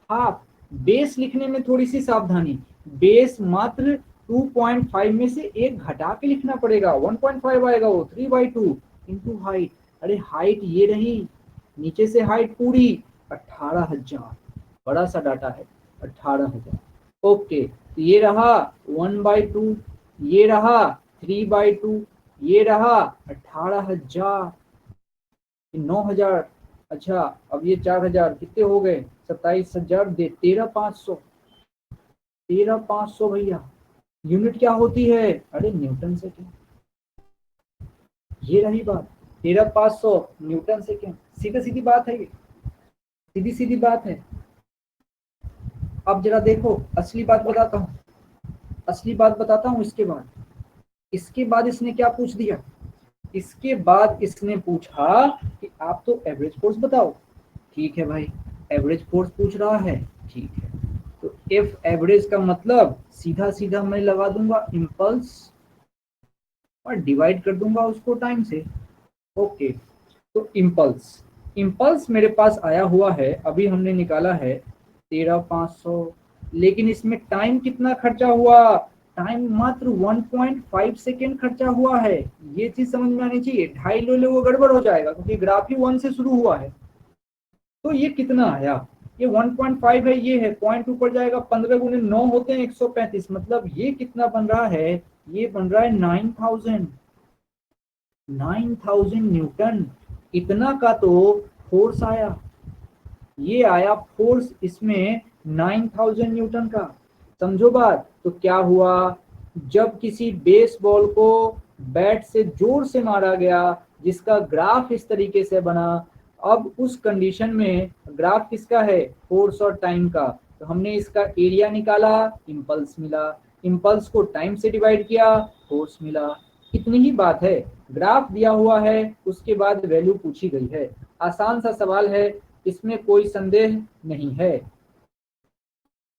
हाफ बेस लिखने में थोड़ी सी सावधानी, बेस मात्र 2.5 में से एक घटा के लिखना पड़ेगा, 1.5 आएगा वो, 3/2 इंटू हाइट। अरे हाइट ये रही, नीचे से हाइट पूरी 18,000, बड़ा सा डाटा है 18,000। ओके तो ये रहा 1/2, ये रहा 3/2, ये रहा 18,000, 9,000। अच्छा अब ये 4,000 कितने हो गए, 27,000 दे 13,500, 13,500 भैया। यूनिट क्या होती है, अरे न्यूटन सेकेंड। ये रही बात, 13,500 न्यूटन सेकेंड। सीधी सीधी बात है ये, सीधी सीधी बात है। अब जरा देखो असली बात बताता हूँ, असली बात बताता हूँ। इसके बाद इसने क्या पूछ दिया, इसके बाद इसने पूछा कि आप तो एवरेज फोर्स बताओ। ठीक है भाई, एवरेज फोर्स पूछ रहा है, ठीक है। तो एफ एवरेज का मतलब सीधा सीधा मैं लगा दूंगा इम्पल्स और डिवाइड कर दूंगा उसको टाइम से। ओके तो इम्पल्स, इम्पल्स मेरे पास आया हुआ है, अभी हमने निकाला है 13,500। लेकिन इसमें टाइम कितना खर्चा हुआ, टाइम मात्र 1.5 सेकेंड खर्चा हुआ है। ये चीज समझ में आनी चाहिए, 2.5 ले लो वो गड़बड़ हो जाएगा क्योंकि ग्राफ ही 1 से शुरू हुआ है। तो ये कितना आया, ये 1.5 है, ये है पॉइंट ऊपर जाएगा, 15 गुने 9 होते हैं 135, मतलब ये कितना बन रहा है, ये बन रहा है 9,000, 9,000 न्यूटन। इतना का तो फोर्स आया, ये आया फोर्स इसमें 9,000 न्यूटन का। समझो बात। तो क्या हुआ, जब किसी बेसबॉल को बैट से जोर से मारा गया जिसका ग्राफ इस तरीके से बना, अब उस कंडीशन में ग्राफ किसका है, फोर्स और टाइम का। तो हमने इसका एरिया निकाला, इम्पल्स मिला, इम्पल्स को टाइम से डिवाइड किया, फोर्स मिला। इतनी ही बात है, ग्राफ दिया हुआ है, उसके बाद वैल्यू पूछी गई है। आसान सा सवाल है, इसमें कोई संदेह नहीं है।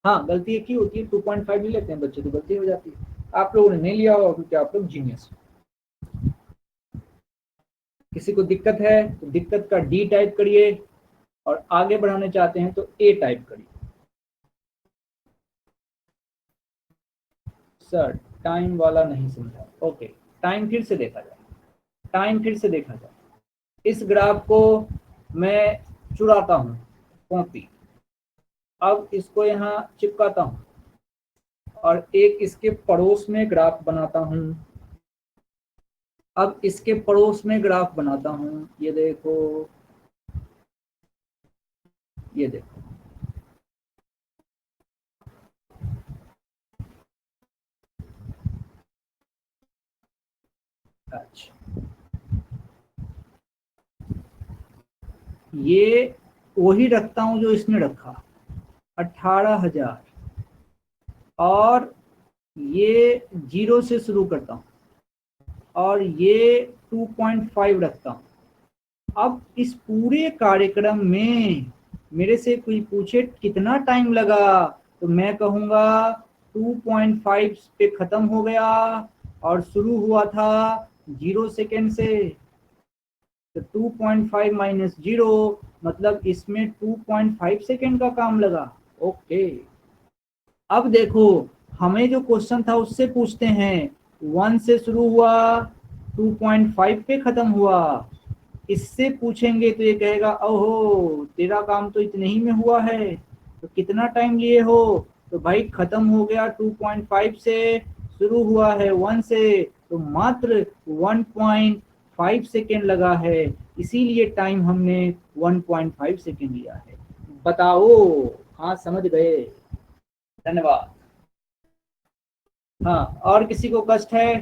हाँ गलती एक ही होती है, 2.5 भी लेते हैं बच्चे तो गलती हो जाती है। आप लोगों ने नहीं लिया होगा क्योंकि आप लोग जीनियस। किसी को दिक्कत है तो दिक्कत का डी टाइप करिए, और आगे बढ़ाने चाहते हैं तो ए टाइप करिए। सर टाइम वाला नहीं समझा, ओके टाइम फिर से देखा जाए, टाइम फिर से देखा जाए। इस ग्राफ को मैं चुराता हूँ कॉपी, अब इसको यहाँ चिपकाता हूँ और एक इसके पड़ोस में ग्राफ बनाता हूँ। अब इसके पड़ोस में ग्राफ बनाता हूँ, ये देखो, ये देखो, अच्छा ये वही रखता हूँ जो इसने रखा, 18,000, और ये 0 से शुरू करता हूँ और ये 2.5 रखता हूँ। अब इस पूरे कार्यक्रम में मेरे से कोई पूछे कितना टाइम लगा, तो मैं कहूँगा 2.5 पे खत्म हो गया और शुरू हुआ था 0 सेकेंड से। तो 2.5 माइनस 0 मतलब इसमें 2.5 सेकेंड का काम लगा। ओके अब देखो, हमें जो क्वेश्चन था उससे पूछते हैं, 1 से शुरू हुआ 2.5 पे खत्म हुआ। इससे पूछेंगे तो ये कहेगा ओहो तेरा काम तो इतने ही में हुआ है, तो कितना टाइम लिए हो, तो भाई खत्म हो गया 2.5 से, शुरू हुआ है 1 से, तो मात्र 1.5 सेकेंड लगा है, इसीलिए टाइम हमने 1.5 सेकेंड लिया है। बताओ, हाँ समझ गए, धन्यवाद। हाँ और किसी को कष्ट है,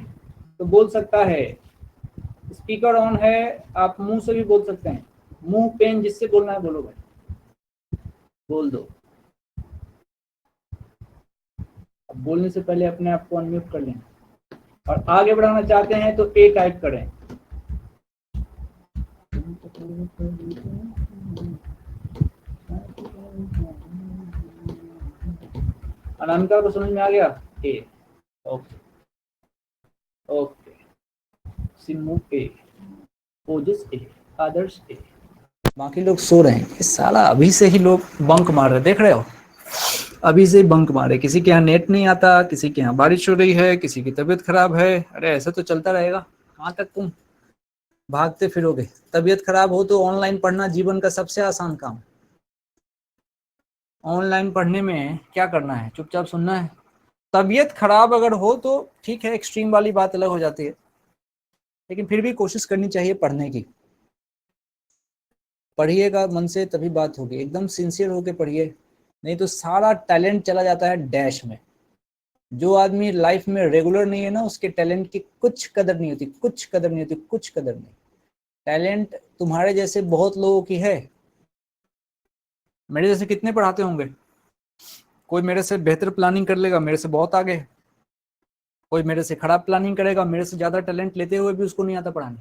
तो बोल सकता है। स्पीकर ऑन है, आप मुंह से भी बोल सकते हैं। मुंह पेन जिससे बोलना है बोलो भाई, बोल दो। अब बोलने से पहले अपने आप को अनम्यूट कर लें और आगे बढ़ाना चाहते हैं तो ए टाइप करें। अनामिका को समझ में आ गया? ए, ओके ओके। सिमू ए, ओजस ए, आदर्श ए। बाकी लोग सो रहे हैं। इस साला अभी से ही लोग बंक मार रहे, देख रहे हो? अभी से ही बंक मारे। किसी के यहाँ नेट नहीं आता, किसी के यहाँ बारिश हो रही है, किसी की तबीयत खराब है। अरे ऐसा तो चलता रहेगा, कहाँ तक तुम भागते फिरोगे? तबीयत खराब हो तो ऑनलाइन पढ़ना जीवन का सबसे आसान काम। ऑनलाइन पढ़ने में क्या करना है? चुपचाप सुनना है। तबीयत खराब अगर हो तो ठीक है, एक्सट्रीम वाली बात अलग हो जाती है, लेकिन फिर भी कोशिश करनी चाहिए पढ़ने की। पढ़िएगा मन से तभी बात होगी, एकदम सिंसियर होके पढ़िए, नहीं तो सारा टैलेंट चला जाता है डैश में। जो आदमी लाइफ में रेगुलर नहीं है ना, उसके टैलेंट की कुछ कदर नहीं होती, कुछ कदर नहीं होती, कुछ कदर नहीं। टैलेंट तुम्हारे जैसे बहुत लोगों की है। मेरे जैसे कितने पढ़ाते होंगे? कोई मेरे से बेहतर प्लानिंग कर लेगा, मेरे से बहुत आगे। कोई मेरे से खराब प्लानिंग करेगा, मेरे से ज्यादा टैलेंट लेते हुए भी उसको नहीं आता पढ़ाने।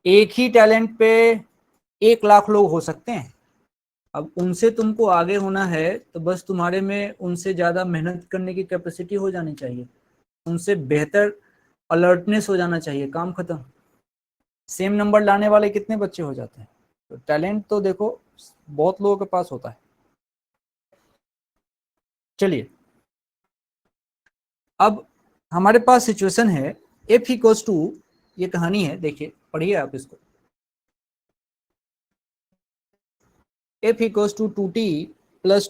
एक ही टैलेंट पे 1 लाख लोग हो सकते हैं। अब उनसे तुमको आगे होना है तो बस तुम्हारे में उनसे ज्यादा मेहनत करने की कैपेसिटी हो जानी चाहिए, उनसे बेहतर अलर्टनेस हो जाना चाहिए, काम खत्म। सेम नंबर लाने वाले कितने बच्चे हो जाते हैं? तो टैलेंट तो देखो बहुत लोगों के पास होता है। चलिए, अब हमारे पास सिचुएशन है एफ इक्वल्स टू, ये कहानी है, देखिए पढ़िए आप इसको। F equals to 2t plus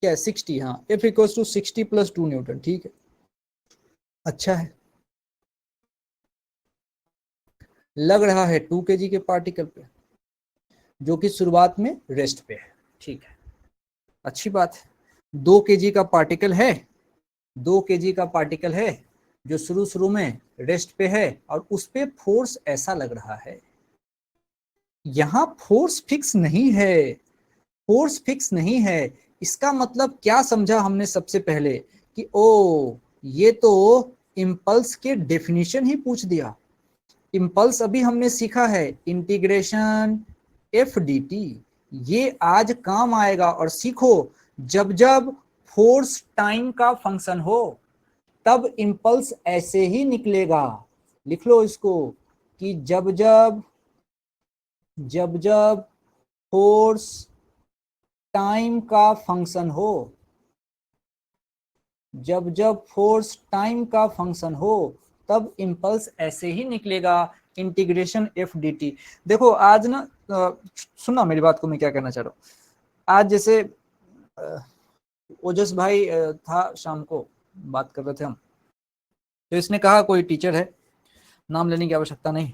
क्या 60, हाँ F equals to 60 plus 2 newton, ठीक है, अच्छा है। लग रहा है 2 kg के पार्टिकल पे, जो कि शुरुआत में रेस्ट पे है, ठीक है, अच्छी बात है। 2 kg का पार्टिकल है, 2 kg का पार्टिकल है जो शुरू शुरू में रेस्ट पे है, और उस पे फोर्स ऐसा लग रहा है। यहां फोर्स फिक्स नहीं है, फोर्स फिक्स नहीं है। इसका मतलब क्या समझा हमने सबसे पहले कि ओ ये तो इम्पल्स के डेफिनेशन ही पूछ दिया। इम्पल्स अभी हमने सीखा है इंटीग्रेशन एफ डी टी, ये आज काम आएगा। और सीखो, जब जब फोर्स टाइम का फंक्शन हो तब इम्पल्स ऐसे ही निकलेगा। लिख लो इसको कि जब जब फोर्स टाइम का फंक्शन हो, जब जब फोर्स टाइम का फंक्शन हो तब इम्पल्स ऐसे ही निकलेगा, इंटीग्रेशन एफ डी टी। देखो आज ना, सुनना मेरी बात को, मैं क्या कहना चाह रहा हूँ। आज जैसे ओजस भाई था, शाम को बात कर रहे थे हम, तो इसने कहा कोई टीचर है, नाम लेने की आवश्यकता नहीं,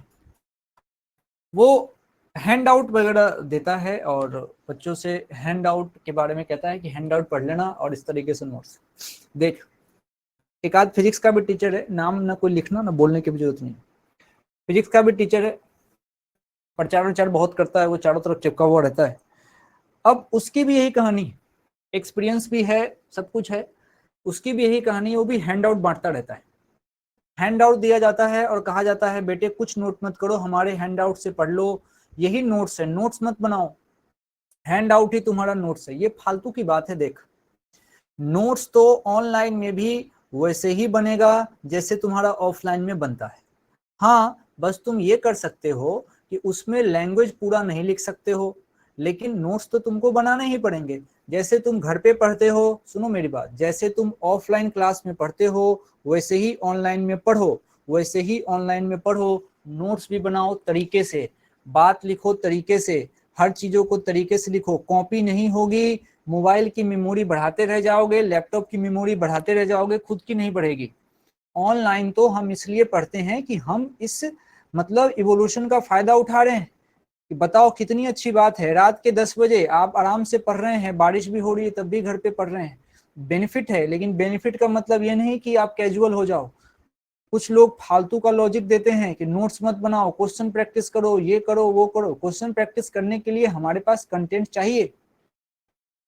वो हैंड आउट वगैरह देता है और बच्चों से हैंड आउट के बारे में कहता है कि हैंड आउट पढ़ लेना और इस तरीके से नोट्स। देख, एक आध फिजिक्स का भी टीचर है, नाम ना कोई लिखना ना बोलने की भी जरूरत नहीं, फिजिक्स का भी टीचर है, प्रचार प्रचार बहुत करता है, वो चारों तरफ चिपका हुआ रहता है। अब उसकी भी यही कहानी, एक्सपीरियंस भी है, सब कुछ है, उसकी भी यही कहानी है, वो भी हैंड आउट बांटता रहता है। हैंड आउट दिया जाता है और कहा जाता है बेटे कुछ नोट मत करो, हमारे हैंड आउट से पढ़ लो, यही नोट्स है, नोट्स मत बनाओ, हैंड आउट ही तुम्हारा नोट्स है। ये फालतू की बात है। देख, नोट्स तो ऑनलाइन में भी वैसे ही बनेगा जैसे तुम्हारा ऑफलाइन में बनता है। हाँ, बस तुम ये कर सकते हो कि उसमें लैंग्वेज पूरा नहीं लिख सकते हो, लेकिन नोट्स तो तुमको बनाने ही पड़ेंगे। जैसे तुम घर पे पढ़ते हो, सुनो मेरी बात, जैसे तुम ऑफलाइन क्लास में पढ़ते हो वैसे ही ऑनलाइन में पढ़ो, वैसे ही ऑनलाइन में पढ़ो। नोट्स भी बनाओ तरीके से, बात लिखो तरीके से, हर चीजों को तरीके से लिखो। कॉपी नहीं होगी, मोबाइल की मेमोरी बढ़ाते रह जाओगे, लैपटॉप की मेमोरी बढ़ाते रह जाओगे, खुद की नहीं बढ़ेगी। ऑनलाइन तो हम इसलिए पढ़ते हैं कि हम इस मतलब इवोल्यूशन का फायदा उठा रहे हैं। कि बताओ कितनी अच्छी बात है, रात के 10 बजे आप आराम से पढ़ रहे हैं, बारिश भी हो रही है तब भी घर पे पढ़ रहे हैं, बेनिफिट है। लेकिन बेनिफिट का मतलब ये नहीं कि आप कैजुअल हो जाओ। कुछ लोग फालतू का लॉजिक देते हैं कि नोट्स मत बनाओ, क्वेश्चन प्रैक्टिस करो, ये करो वो करो। क्वेश्चन प्रैक्टिस करने के लिए हमारे पास कंटेंट चाहिए,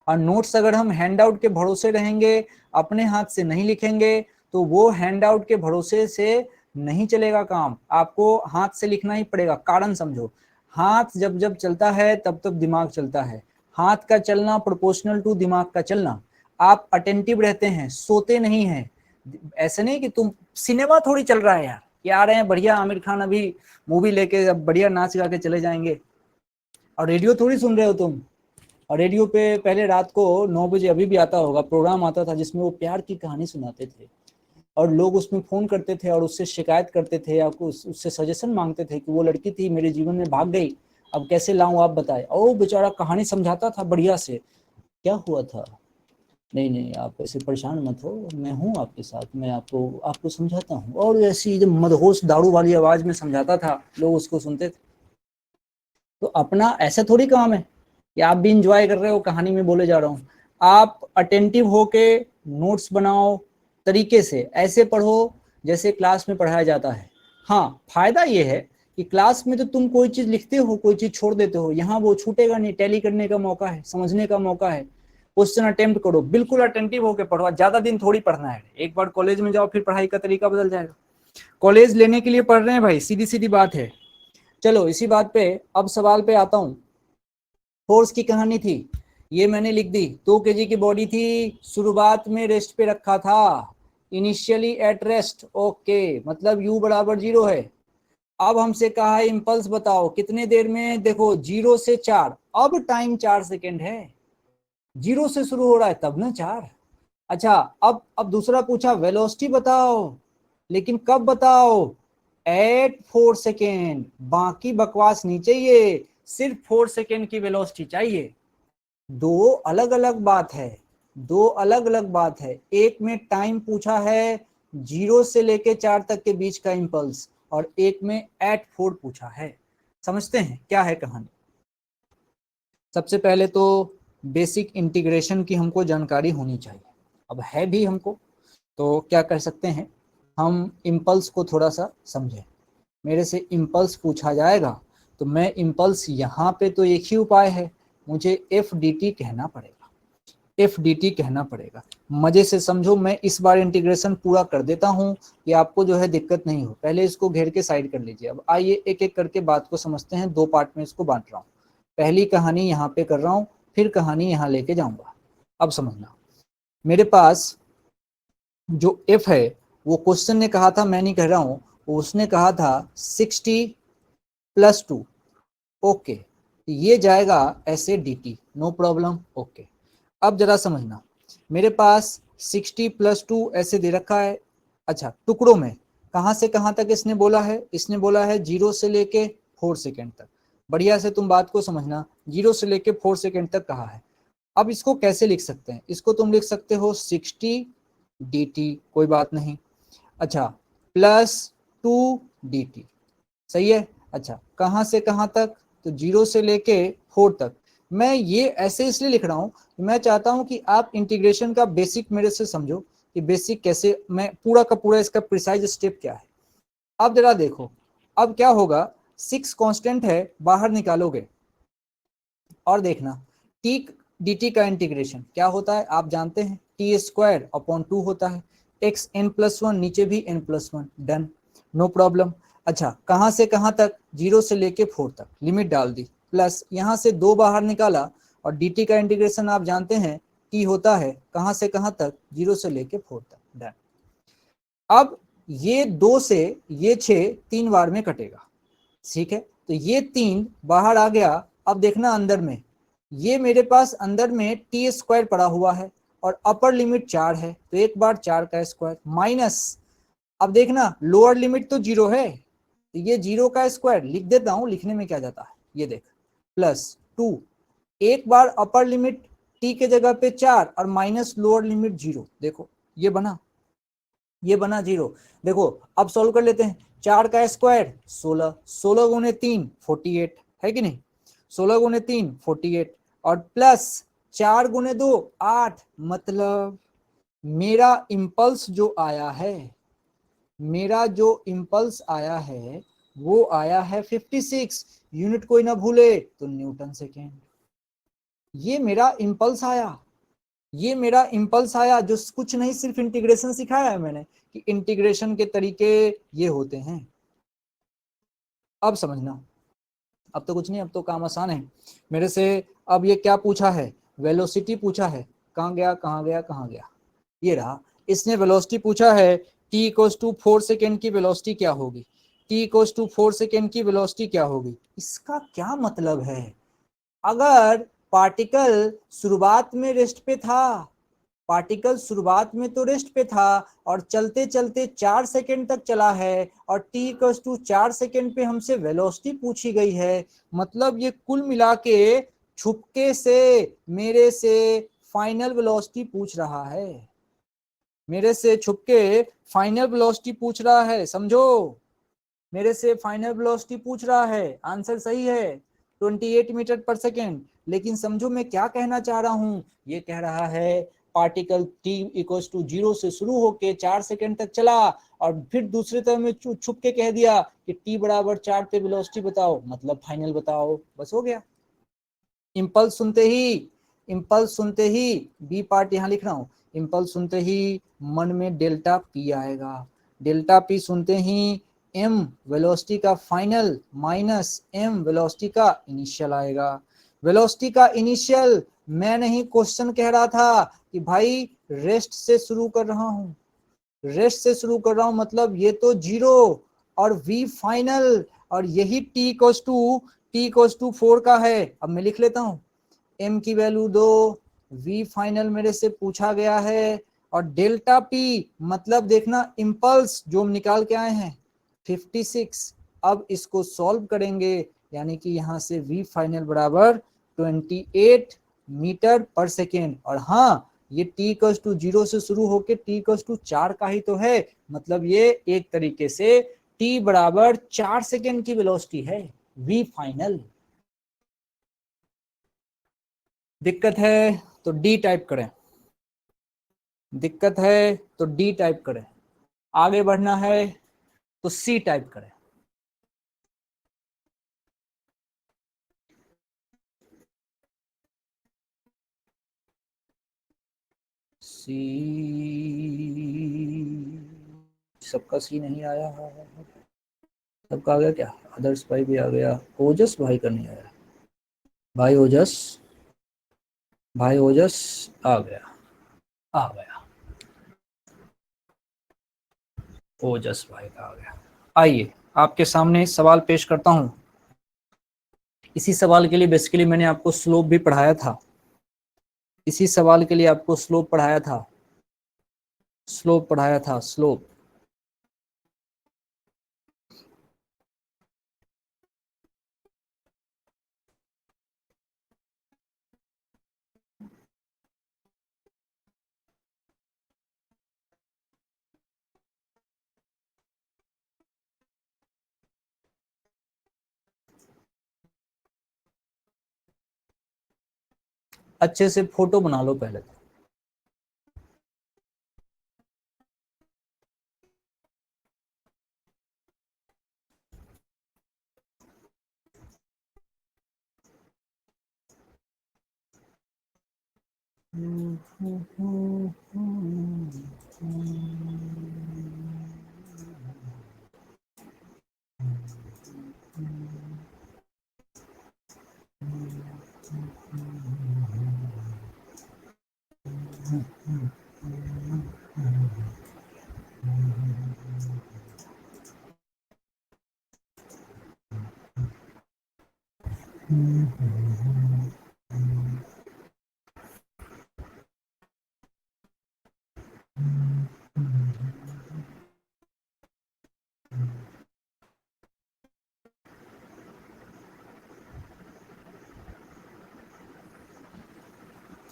और नोट्स अगर हम हैंड आउट के भरोसे रहेंगे, अपने हाथ से नहीं लिखेंगे, तो वो हैंड आउट के भरोसे से नहीं चलेगा काम। आपको हाथ से लिखना ही पड़ेगा। कारण समझो, हाथ जब जब चलता है तब तब दिमाग चलता है। हाथ का चलना प्रोपोर्शनल टू दिमाग का चलना। आप अटेंटिव रहते हैं, सोते नहीं हैं। ऐसे नहीं कि तुम, सिनेमा थोड़ी चल रहा है यार, ये आ रहे हैं बढ़िया आमिर खान अभी मूवी लेके, अब बढ़िया नाच गा के चले जाएंगे, और रेडियो थोड़ी सुन रहे हो तुम। और रेडियो पे पहले रात को 9 बजे, अभी भी आता होगा, प्रोग्राम आता था जिसमें वो प्यार की कहानी सुनाते थे, और लोग उसमें फोन करते थे और उससे शिकायत करते थे, या उससे सजेशन मांगते थे कि वो लड़की थी मेरे जीवन में भाग गई, अब कैसे लाऊं आप बताएं। और वो बेचारा कहानी समझाता था बढ़िया से, क्या हुआ था, नहीं नहीं आप ऐसे परेशान मत हो, मैं हूँ आपके साथ, मैं आपको आपको समझाता हूँ। और ऐसी जब मदहोश दारू वाली आवाज में समझाता था, लोग उसको सुनते थे। तो अपना ऐसा थोड़ी काम है कि आप भी इंजॉय कर रहे हो, कहानी में बोले जा रहा हूँ। आप अटेंटिव होके नोट्स बनाओ, तरीके से ऐसे पढ़ो जैसे क्लास में पढ़ाया जाता है। हाँ, फायदा ये है कि क्लास में तो तुम कोई चीज लिखते हो, कोई चीज छोड़ देते हो, यहाँ वो छूटेगा नहीं। टैली करने का मौका है, समझने का मौका है। क्वेश्चन अटेम्प्ट करो, बिल्कुल अटेंटिव होकर पढ़ो। ज्यादा दिन थोड़ी पढ़ना है, एक बार कॉलेज में जाओ फिर पढ़ाई का तरीका बदल जाएगा। कॉलेज लेने के लिए पढ़ रहे हैं भाई, सीधी सीधी बात है। चलो इसी बात पे अब सवाल पे आता हूँ। फोर्स की कहानी थी, ये मैंने लिख दी। 2 kg की बॉडी थी, शुरुआत में रेस्ट पे रखा था, इनिशियली एट रेस्ट। ओके, मतलब u बराबर 0 है। अब हमसे कहा है इम्पल्स बताओ कितने देर में। देखो 0 से 4, अब टाइम 4 सेकेंड है। 0 से शुरू हो रहा है तब ना 4। अच्छा, अब दूसरा पूछा वेलोसिटी बताओ, लेकिन कब बताओ, एट 4 सेकेंड। बाकी बकवास नहीं चाहिए, सिर्फ 4 सेकेंड की वेलोसिटी चाहिए। दो अलग अलग बात है, दो अलग अलग बात है। एक में टाइम पूछा है 0 से लेके 4 तक के बीच का इम्पल्स, और एक में एट 4 पूछा है। समझते हैं क्या है कहानी। सबसे पहले तो बेसिक इंटीग्रेशन की हमको जानकारी होनी चाहिए, अब है भी हमको। तो क्या कर सकते हैं, हम इम्पल्स को थोड़ा सा समझें। मेरे से इम्पल्स पूछा जाएगा तो मैं इम्पल्स, यहाँ पे तो एक ही उपाय है, मुझे एफ डी टी कहना पड़ेगा। एफ डी टी कहना पड़ेगा। मजे से समझो, मैं इस बार इंटीग्रेशन पूरा कर देता हूँ कि आपको जो है दिक्कत नहीं हो। पहले इसको घेर के साइड कर लीजिए। अब आइए एक एक करके बात को समझते हैं। 2 पार्ट में इसको बांट रहा हूँ। पहली कहानी यहाँ पे कर रहा हूँ, फिर कहानी यहाँ लेके जाऊंगा। अब समझना, मेरे पास जो एफ है, वो क्वेश्चन ने कहा था, मैं नहीं कह रहा हूँ, उसने कहा था 60+2। ओके, ये जाएगा ऐसे D T, no problem. Okay, अब जरा समझना, मेरे पास 60+2 ऐसे दे रखा है। अच्छा, टुकड़ों में कहाँ से कहाँ तक इसने बोला है, इसने बोला है 0 से लेके 4 सेकेंड तक। बढ़िया से तुम बात को समझना, 0 से लेके 4 सेकेंड तक कहा है। अब इसको कैसे लिख सकते हैं, इसको तुम लिख सकते हो 60 डी टी, कोई बात नहीं। अच्छा, +2 डी टी, सही है। अच्छा, कहाँ से कहाँ तक, तो 0 से लेके 4 तक। मैं ये ऐसे इसलिए लिख रहा हूँ कि मैं चाहता हूँ कि आप इंटीग्रेशन का बेसिक मेरे से समझो कि बेसिक कैसे, मैं पूरा का पूरा इसका प्रिसाइज स्टेप क्या है। अब जरा देखो, अब क्या होगा, 6 कांस्टेंट है, बाहर निकालोगे और देखना टी डी टी का इंटीग्रेशन क्या होता है, आप जानते हैं, t²/2 होता है। x n+1, नीचे भी n+1, डन, नो प्रॉब्लम। अच्छा, कहाँ से कहाँ तक, 0 से लेके 4 तक, लिमिट डाल दी, प्लस यहाँ से 2 बाहर निकाला, और डी टी का इंटीग्रेशन आप जानते हैं t होता है कहाँ से कहाँ तक, 0 से लेके 4 तक, डन। अब ये 2 से ये 6 3 बार में कटेगा, ठीक है, तो ये 3 बाहर आ गया। अब देखना अंदर में, ये मेरे पास अंदर में t² पड़ा हुआ है, और अपर लिमिट 4 है, तो एक बार 4 का स्क्वायर माइनस, अब देखना लोअर लिमिट तो 0 है, तो ये 0 का स्क्वायर लिख देता हूं, लिखने में क्या जाता है, ये देख, +2, एक बार अपर लिमिट t के जगह पे 4 और माइनस लोअर लिमिट 0, देखो ये बना, ये बना 0। देखो अब सॉल्व कर लेते हैं, 4 का स्क्वायर 16, 16 गुने 3 48 है कि नहीं, 16 गुने 3 48, और प्लस 4 गुने 2 8, मतलब मेरा इम्पल्स जो आया है मेरा जो इम्पल्स आया है वो आया है 56, यूनिट कोई ना भूले तो न्यूटन सेकेंड। ये मेरा इम्पल्स आया, ये मेरा इम्पल्स आया, जो कुछ नहीं सिर्फ इंटीग्रेशन सिखाया है मैंने कि इंटीग्रेशन के तरीके ये होते हैं। अब समझना, अब तो कुछ नहीं, अब तो काम आसान है मेरे से। अब ये क्या पूछा है, वेलोसिटी पूछा है, कहाँ गया कहाँ गया कहाँ गया, ये रहा। इसने वेलोसिटी पूछा है, t इक्वल्स टू 4 सेकेंड की वेलोसिटी क्या होगी, t इक्वल्स टू 4 सेकेंड की वेलोसिटी क्या होगी। इसका क्या मतलब है, अगर पार्टिकल शुरुआत में रेस्ट पे था, पार्टिकल शुरुआत में तो रेस्ट पे था और चलते चलते 4 सेकेंड तक चला है और t इक्वल्स टू 4 सेकेंड पे हमसे वेलोसिटी पूछी गई है, मतलब ये कुल मिला के छुपके से मेरे से फाइनल वेलोसिटी पूछ रहा है, मेरे से छुपके फाइनल वेलोसिटी पूछ रहा है, समझो, मेरे से फाइनल वेलोसिटी पूछ रहा है। आंसर सही है 28 मीटर पर सेकेंड। लेकिन समझो मैं क्या कहना चाह रहा हूं, ये कह रहा है पार्टिकल t इक्वल्स टू 0 से शुरू होके 4 सेकेंड तक चला और फिर दूसरे तरफ में छुप के कह दिया कि t बराबर 4 पे वेलोसिटी बताओ, मतलब फाइनल बताओ, बस हो गया। इंपल्स सुनते ही, इंपल्स सुनते ही, बी पार्ट यहां लिख रहा हूं, इंपल्स सुनते ही मन में डेल्टा पी आएगा, डेल्टा पी सुनते ही m वेलोसिटी का फाइनल माइनस m वेलोसिटी का इनिशियल आएगा। वेलोसिटी का इनिशियल मैं नहीं, क्वेश्चन कह रहा था कि भाई रेस्ट से शुरू कर रहा हूं, रेस्ट से शुरू कर रहा हूं, मतलब ये तो 0 और v फाइनल, और यही t इक्वल्स टू 4 का है। अब मैं लिख लेता हूं, m की वैल्यू 2, v फाइनल मेरे से पूछा गया है, और डेल्टा p मतलब देखना इम्पल्स जो हम निकाल के आए हैं 56। अब इसको सॉल्व करेंगे, यानी कि यहां से v फाइनल बराबर 28 मीटर पर सेकेंड, और हाँ ये t इक्वल्स टू 0 से शुरू होके t इक्वल्स टू 4 का ही तो है, मतलब ये एक तरीके से t बराबर 4 सेकेंड की वेलोसिटी है v फाइनल। दिक्कत है तो डी टाइप करें, दिक्कत है तो डी टाइप करें, आगे बढ़ना है तो सी टाइप करें। सी, सबका सी नहीं आया है, सबका आ गया क्या, आदर्श भाई भी आ गया, ओजस भाई का नहीं आया, भाई ओजस, भाई ओजस आ गया, आ गया, ओजस भाई का आ गया। आइए आपके सामने सवाल पेश करता हूं। इसी सवाल के लिए बेसिकली मैंने आपको स्लोप भी पढ़ाया था, इसी सवाल के लिए आपको स्लोप पढ़ाया था, स्लोप पढ़ाया था, स्लोप। अच्छे से फोटो बना लो पहले तो।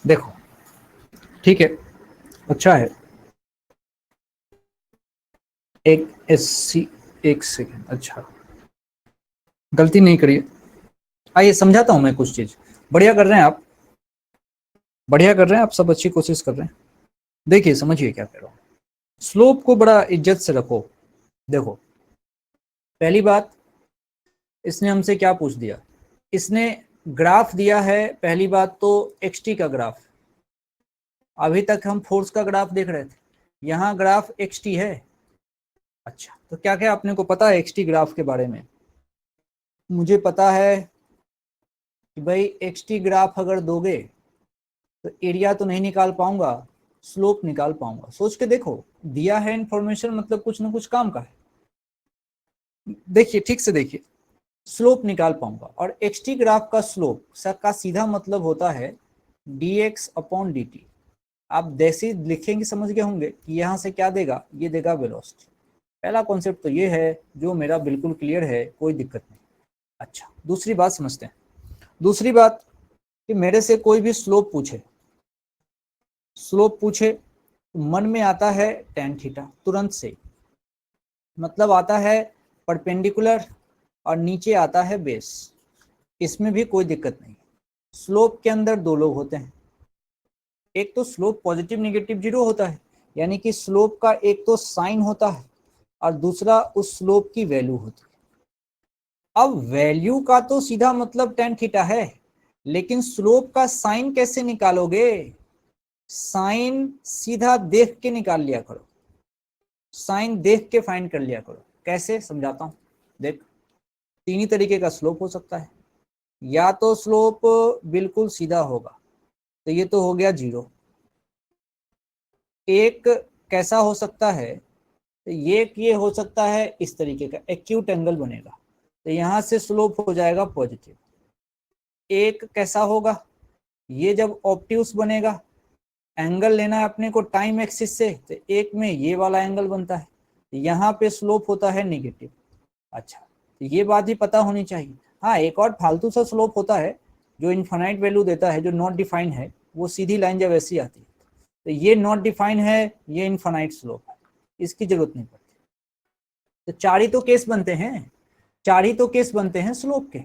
देखो ठीक है, अच्छा है, एक एस सी, एक सेकेंड, अच्छा गलती नहीं करिए। आइए समझाता हूं मैं कुछ चीज, बढ़िया कर रहे हैं आप, बढ़िया कर रहे हैं आप, सब अच्छी कोशिश कर रहे हैं। देखिए समझिए क्या कह रहा हूं, स्लोप को बड़ा इज्जत से रखो, देखो, पहली बात, इसने हमसे क्या पूछ दिया, इसने ग्राफ दिया है। पहली बात तो एक्सटी का ग्राफ, अभी तक हम फोर्स का ग्राफ देख रहे थे, यहाँ ग्राफ एक्सटी है। अच्छा, तो क्या क्या आपने को पता है एक्सटी ग्राफ के बारे में? मुझे पता है कि भाई एक्सटी ग्राफ अगर दोगे तो एरिया तो नहीं निकाल पाऊंगा, स्लोप निकाल पाऊंगा। सोच के देखो, दिया है इंफॉर्मेशन मतलब कुछ ना कुछ काम का है। देखिए ठीक से देखिए, स्लोप निकाल पाऊंगा, और एक्सटी ग्राफ का स्लोप का सीधा मतलब होता है dx अपॉन dt। आप जैसे लिखेंगे समझ गए होंगे कि यहाँ से क्या देगा, ये देगा वेलोसिटी। पहला कॉन्सेप्ट तो ये है जो मेरा बिल्कुल क्लियर है, कोई दिक्कत नहीं। अच्छा, दूसरी बात समझते हैं। दूसरी बात कि मेरे से कोई भी स्लोप पूछे, स्लोप पूछे तो मन में आता है tan थीटा तुरंत से, मतलब आता है परपेंडिकुलर और नीचे आता है बेस। इसमें भी कोई दिक्कत नहीं। स्लोप के अंदर दो लोग होते हैं, एक तो स्लोप पॉजिटिव नेगेटिव जीरो होता है, यानी कि स्लोप का एक तो साइन होता है और दूसरा उस स्लोप की वैल्यू होती है। अब वैल्यू का तो सीधा मतलब tan थीटा है, लेकिन स्लोप का साइन कैसे निकालोगे? साइन सीधा देख के निकाल लिया करो, साइन देख के फाइंड कर लिया करो। कैसे, समझाता हूं। देख, तीन ही तरीके का स्लोप हो सकता है। या तो स्लोप बिल्कुल सीधा होगा, तो ये तो हो गया जीरो। एक कैसा हो सकता है, तो ये हो सकता है इस तरीके का एक्यूट एंगल बनेगा, तो यहां से स्लोप हो जाएगा पॉजिटिव। एक कैसा होगा, ये जब ऑप्ट्यूस बनेगा, एंगल लेना है अपने को टाइम एक्सिस से, तो एक में ये वाला एंगल बनता है, यहाँ पे स्लोप होता है नेगेटिव। अच्छा, तो ये बात ही पता होनी चाहिए। हाँ, एक और फालतू सा स्लोप होता है जो इनफाइनाइट वैल्यू देता है, जो नॉट डिफाइंड है, वो सीधी लाइन जब ऐसी आती है, तो ये नॉट डिफाइंड है, ये इनफाइनाइट स्लोप है, इसकी जरूरत नहीं पड़ती। तो चार ही तो केस बनते हैं, चार ही तो केस बनते हैं स्लोप के,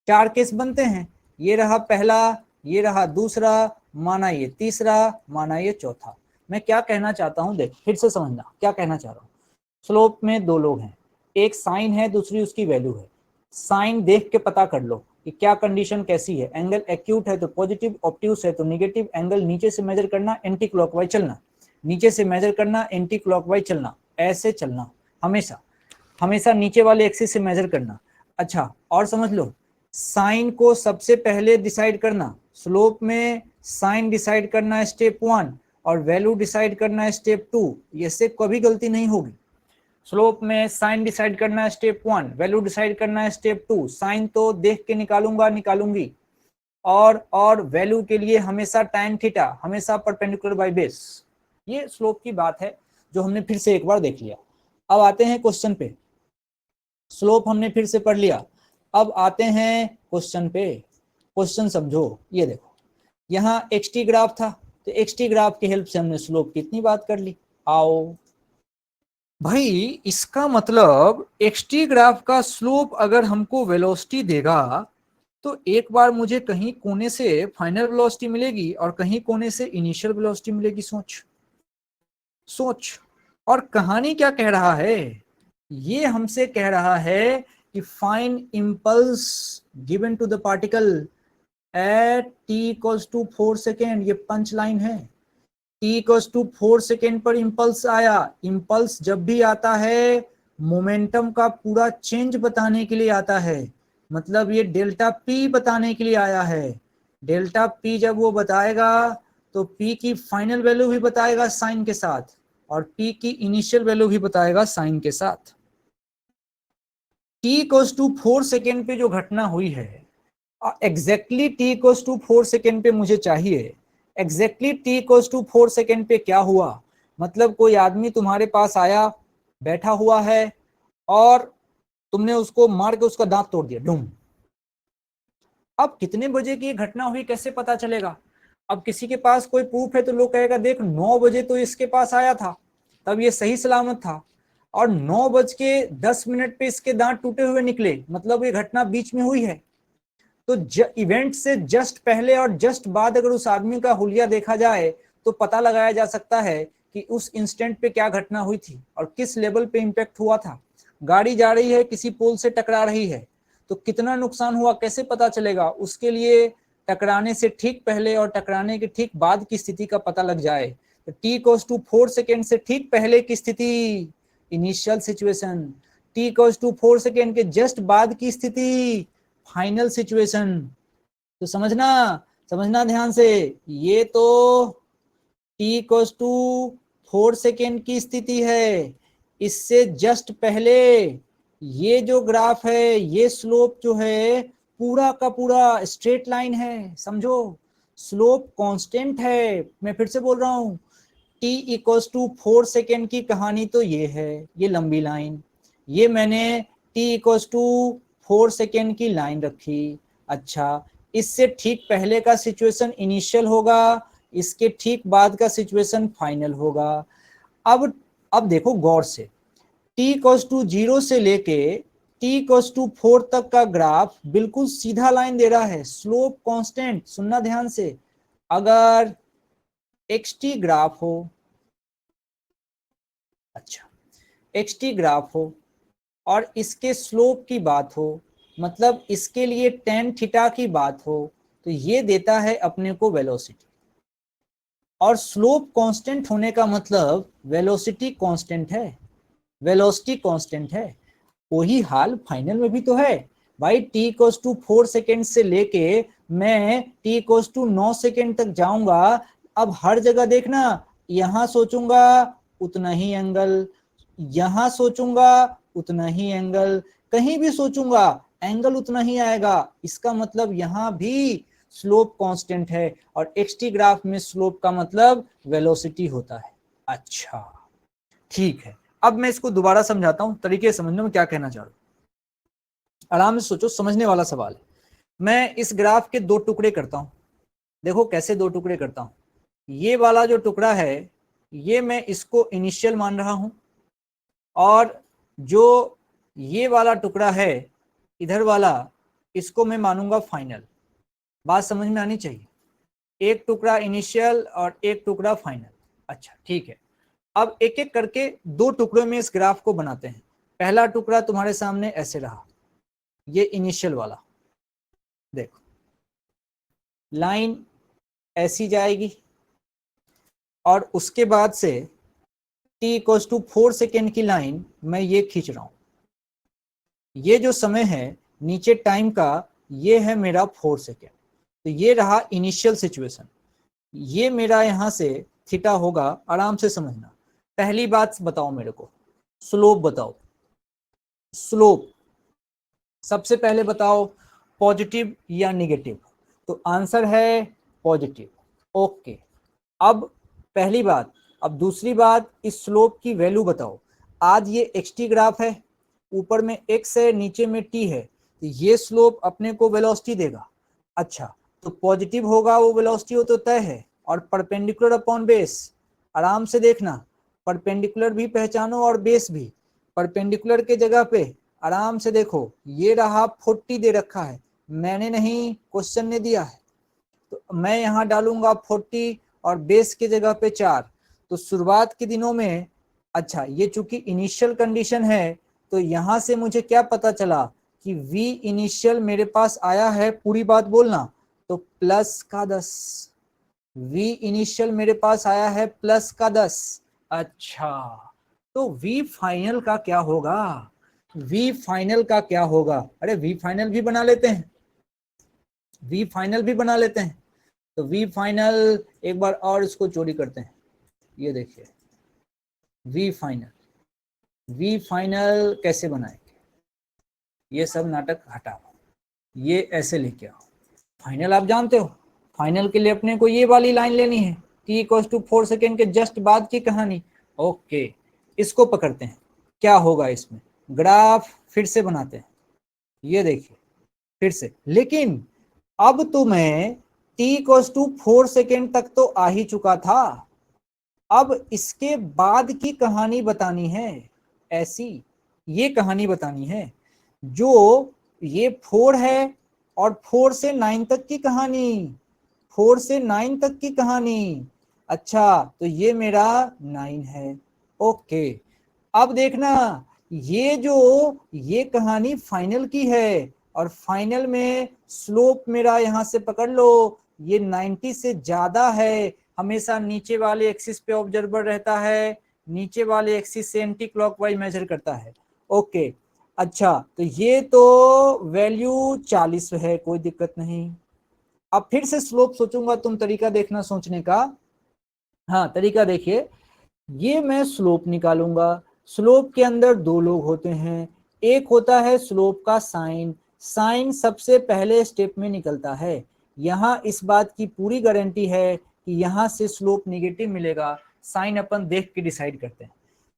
चार केस बनते हैं। ये रहा पहला, ये रहा दूसरा, माना ये तीसरा, माना ये चौथा। मैं क्या कहना चाहता हूं, देख फिर से समझना क्या कहना चाह रहा हूं। स्लोप में दो लोग हैं, एक साइन है, दूसरी उसकी वैल्यू है। साइन देख के पता कर लो कि क्या कंडीशन कैसी है। एंगल एक्यूट है तो पॉजिटिव, ऑब्ट्यूस है तो नेगेटिव। एंगल नीचे से मेजर करना, एंटी क्लॉकवाइज चलना, नीचे से मेजर करना, एंटी क्लॉकवाइज चलना, ऐसे चलना हमेशा, हमेशा नीचे वाले एक्सिस से मेजर करना। अच्छा, और समझ लो, साइन को सबसे पहले डिसाइड करना, स्लोप में साइन डिसाइड करना है स्टेप 1 और वैल्यू डिसाइड करना है स्टेप 2। ये से कभी गलती नहीं होगी। स्लोप में साइन डिसाइड करना है स्टेप 1, वैल्यू डिसाइड करना है स्टेप 2। साइन तो देख के निकालूंगा, निकालूंगी, और वैल्यू के लिए हमेशा tan थीटा, हमेशा परपेंडिकुलर बाय बेस। ये स्लोप की बात है जो हमने फिर से एक बार देख लिया। अब आते हैं क्वेश्चन पे। स्लोप हमने फिर से पढ़ लिया, अब आते हैं क्वेश्चन पे। क्वेश्चन समझो, ये देखो, यहाँ एक्सटी ग्राफ था, तो एक्सटी ग्राफ की हेल्प से हमने स्लोप की इतनी बात कर ली। आओ भाई, इसका मतलब एक्सटी ग्राफ का स्लोप अगर हमको वेलोसिटी देगा, तो एक बार मुझे कहीं कोने से फाइनल वेलोसिटी मिलेगी और कहीं कोने से इनिशियल वेलोसिटी मिलेगी। सोच सोच। और कहानी क्या कह रहा है, ये हमसे कह रहा है कि find impulse given to the particle at t equals to 4 second. ये पंच लाइन है। t इक्वल्स टू 4 सेकेंड पर इंपल्स आया। इंपल्स जब भी आता है मोमेंटम का पूरा चेंज बताने के लिए आता है, मतलब ये डेल्टा p बताने के लिए आया है। डेल्टा p जब वो बताएगा तो p की फाइनल वैल्यू भी बताएगा साइन के साथ, और p की इनिशियल वैल्यू भी बताएगा साइन के साथ। t इक्वल्स टू 4 सेकेंड पे जो घटना हुई है, exactly t equals to 4 second पे मुझे चाहिए। Exactly t equals to 4 second पे क्या हुआ, मतलब कोई आदमी तुम्हारे पास आया, बैठा हुआ है, और तुमने उसको मार के उसका दांत तोड़ दिया, डूम। अब कितने बजे की घटना हुई कैसे पता चलेगा? अब किसी के पास कोई प्रूफ है तो लोग कहेगा देख 9 बजे तो इसके पास आया था, तब ये सही सलामत था, और 9:10 पे इसके दांत टूटे हुए निकले, मतलब ये घटना बीच में हुई है। तो इवेंट से जस्ट पहले और जस्ट बाद अगर उस आदमी का हुलिया देखा जाए तो पता लगाया जा सकता है कि उस इंस्टेंट पे क्या घटना हुई थी और किस लेवल पे इम्पैक्ट हुआ था। गाड़ी जा रही है, किसी पोल से टकरा रही है, तो कितना नुकसान हुआ कैसे पता चलेगा? उसके लिए टकराने से ठीक पहले और टकराने के ठीक बाद की स्थिति का पता लग जाए। तो t इक्वल्स टू 4 सेकेंड से ठीक पहले की स्थिति initial situation, t equals to 4 second के जस्ट बाद की स्थिति फाइनल सिचुएशन। तो समझना ध्यान से, ये तो t इक्वल्स टू 4 सेकेंड की स्थिति है, इससे जस्ट पहले ये जो ग्राफ है, ये स्लोप जो है पूरा का पूरा स्ट्रेट लाइन है, समझो स्लोप कांस्टेंट है। मैं फिर से बोल रहा हूं, t इक्वल्स टू 4 सेकेंड की कहानी तो ये है, ये लंबी लाइन, ये मैंने t इक्वल्स टू 4 सेकेंड की लाइन रखी। अच्छा, इससे ठीक पहले का सिचुएशन इनिशियल होगा, इसके ठीक बाद का सिचुएशन फाइनल होगा। अब देखो गौर से, t इक्वल्स टू 0 से लेके t इक्वल्स टू 4 तक का ग्राफ बिल्कुल सीधा लाइन दे रहा है, स्लोप कांस्टेंट। सुनना ध्यान से, अगर xt ग्राफ हो, अच्छा xt ग्राफ हो और इसके स्लोप की बात हो, मतलब इसके लिए tan थीटा की बात हो, तो ये देता है अपने को वेलोसिटी। और स्लोप कांस्टेंट होने का मतलब वेलोसिटी कांस्टेंट है, वेलोसिटी कांस्टेंट है। वही हाल फाइनल में भी तो है भाई। t इक्वल्स टू 4 सेकेंड से लेके मैं t इक्वल्स टू 9 सेकेंड तक जाऊंगा। अब हर जगह देखना, यहां सोचूंगा उतना ही एंगल, यहां सोचूंगा उतना ही एंगल, कहीं भी सोचूंगा एंगल उतना ही आएगा। इसका मतलब यहां भी स्लोप कांस्टेंट है, और xt ग्राफ में स्लोप का मतलब वेलोसिटी होता है। अच्छा ठीक है, अब मैं इसको दोबारा समझाता हूं, तरीके समझने में क्या कहना चाह रहा हूं। आराम से सोचो, समझने वाला सवाल है। मैं इस ग्राफ के दो टुकड़े करता हूं, देखो कैसे दो टुकड़े करता हूं। ये वाला जो टुकड़ा है, ये मैं इसको इनिशियल मान रहा हूं, और जो ये वाला टुकड़ा है इधर वाला, इसको मैं मानूंगा फाइनल। बात समझ में आनी चाहिए, एक टुकड़ा इनिशियल और एक टुकड़ा फाइनल। अच्छा ठीक है, अब एक एक करके दो टुकड़ों में इस ग्राफ को बनाते हैं। पहला टुकड़ा तुम्हारे सामने ऐसे रहा, ये इनिशियल वाला, देखो लाइन ऐसी जाएगी, और उसके बाद से t इक्वल्स टू 4 सेकेंड की लाइन मैं ये खींच रहा हूं। ये जो समय है नीचे टाइम का, ये है मेरा 4 सेकेंड। तो ये रहा इनिशियल सिचुएशन, ये मेरा यहां से थीटा होगा। आराम से समझना, पहली बात बताओ मेरे को, स्लोप बताओ। स्लोप सबसे पहले बताओ, पॉजिटिव या निगेटिव? तो आंसर है पॉजिटिव। ओके, अब पहली बात। अब दूसरी बात, इस स्लोप की वैल्यू बताओ। आज ये xt ग्राफ है, ऊपर में x है, नीचे में t है, तो ये स्लोप अपने को वेलोसिटी देगा। अच्छा, तो पॉजिटिव होगा वो वेलोसिटी, हो तो तय है, और परपेंडिकुलर अपॉन बेस। आराम से देखना, परपेंडिकुलर भी पहचानो और बेस भी। परपेंडिकुलर के जगह पे आराम से देखो, ये रहा 40 दे रखा है, मैंने नहीं, क्वेश्चन ने दिया है, तो मैं यहाँ डालूंगा 40 और बेस के जगह पे 4। तो शुरुआत के दिनों में, अच्छा ये चूंकि इनिशियल कंडीशन है, तो यहाँ से मुझे क्या पता चला कि v इनिशियल मेरे पास आया है, पूरी बात बोलना, तो प्लस का 10। v इनिशियल मेरे पास आया है प्लस का 10। अच्छा, तो v फाइनल का क्या होगा? v फाइनल का क्या होगा? अरे v फाइनल भी बना लेते हैं, v फाइनल भी बना लेते हैं। तो v फाइनल एक बार और इसको चोरी करते हैं, ये देखिए v फाइनल। v फाइनल कैसे बनाएंगे? ये सब नाटक हटाओ, ये ऐसे लेके आओ। फाइनल आप जानते हो, फाइनल के लिए अपने को ये वाली लाइन लेनी है, t इक्वल्स टू 4 सेकेंड के जस्ट बाद की कहानी। ओके, इसको पकड़ते हैं, क्या होगा इसमें? ग्राफ फिर से बनाते हैं, ये देखिए फिर से। लेकिन अब तो मैं t इक्वल्स टू 4 सेकेंड तक तो आ ही चुका था, अब इसके बाद की कहानी बतानी है। ऐसी ये कहानी बतानी है, जो ये 4 है और 4 से 9 तक की कहानी, 4 से 9 तक की कहानी। अच्छा, तो ये मेरा 9 है। ओके, अब देखना, ये कहानी फाइनल की है, और फाइनल में स्लोप मेरा यहां से पकड़ लो, ये 90 से ज्यादा है। हमेशा नीचे वाले एक्सिस पे ऑब्जर्वर रहता है, नीचे वाले एक्सिस से एंटी क्लॉकवाइज मेजर करता है। ओके, अच्छा, तो ये तो वैल्यू 40 है, कोई दिक्कत नहीं। अब फिर से स्लोप सोचूंगा, तुम तरीका देखना सोचने का। हाँ, तरीका देखिए, ये मैं स्लोप निकालूंगा। स्लोप के अंदर दो लोग होते हैं, एक होता है स्लोप का साइन। साइन सबसे पहले स्टेप में निकलता है। यहाँ इस बात की पूरी गारंटी है कि यहाँ से स्लोप नेगेटिव मिलेगा, साइन अपन देख के डिसाइड करते हैं।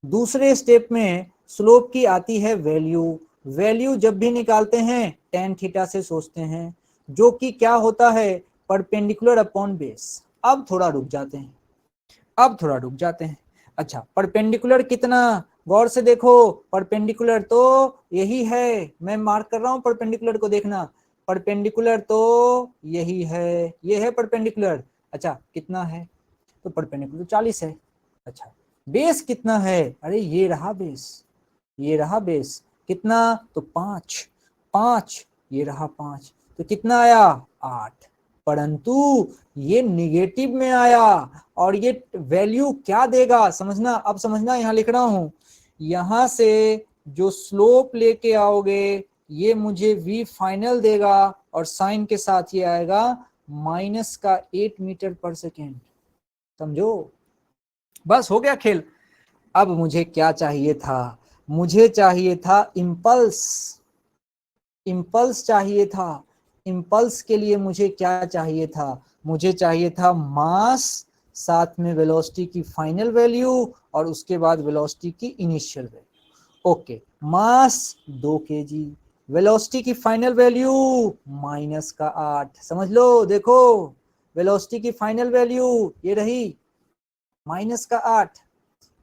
दूसरे स्टेप में स्लोप की आती है वैल्यू। वैल्यू जब भी निकालते हैं टेन थीटा से सोचते हैं, जो कि क्या होता है, परपेंडिकुलर अपॉन बेस। अब थोड़ा रुक जाते हैं, अच्छा, परपेंडिकुलर कितना, गौर से देखो, परपेंडिकुलर तो यही है, मैं मार्क कर रहा हूं परपेंडिकुलर को, देखना, परपेंडिकुलर तो यही है, ये है परपेंडिकुलर। अच्छा, कितना है, तो परपेंडिकुलर 40 है। अच्छा, बेस कितना है, अरे ये रहा बेस, कितना, तो 5, 5, ये रहा 5, तो कितना आया, 8। परंतु ये निगेटिव में आया, और ये वैल्यू क्या देगा समझना, अब समझना, यहां लिख रहा हूं, यहां से जो स्लोप लेके आओगे ये मुझे v फाइनल देगा, और साइन के साथ ये आएगा -8 मीटर पर सेकेंड। समझो, बस हो गया खेल। अब मुझे क्या चाहिए था, मुझे चाहिए था इम्पल्स, चाहिए था। इम्पल्स के लिए मुझे क्या चाहिए था, मुझे चाहिए था मास, साथ में वेलोसिटी की फाइनल वैल्यू, और उसके बाद वेलोसिटी की इनिशियल वैल्यू। ओके, मास 2 kg, वेलोसिटी की फाइनल वैल्यू -8। समझ लो, देखो, वेलोसिटी की फाइनल वैल्यू ये रही -8,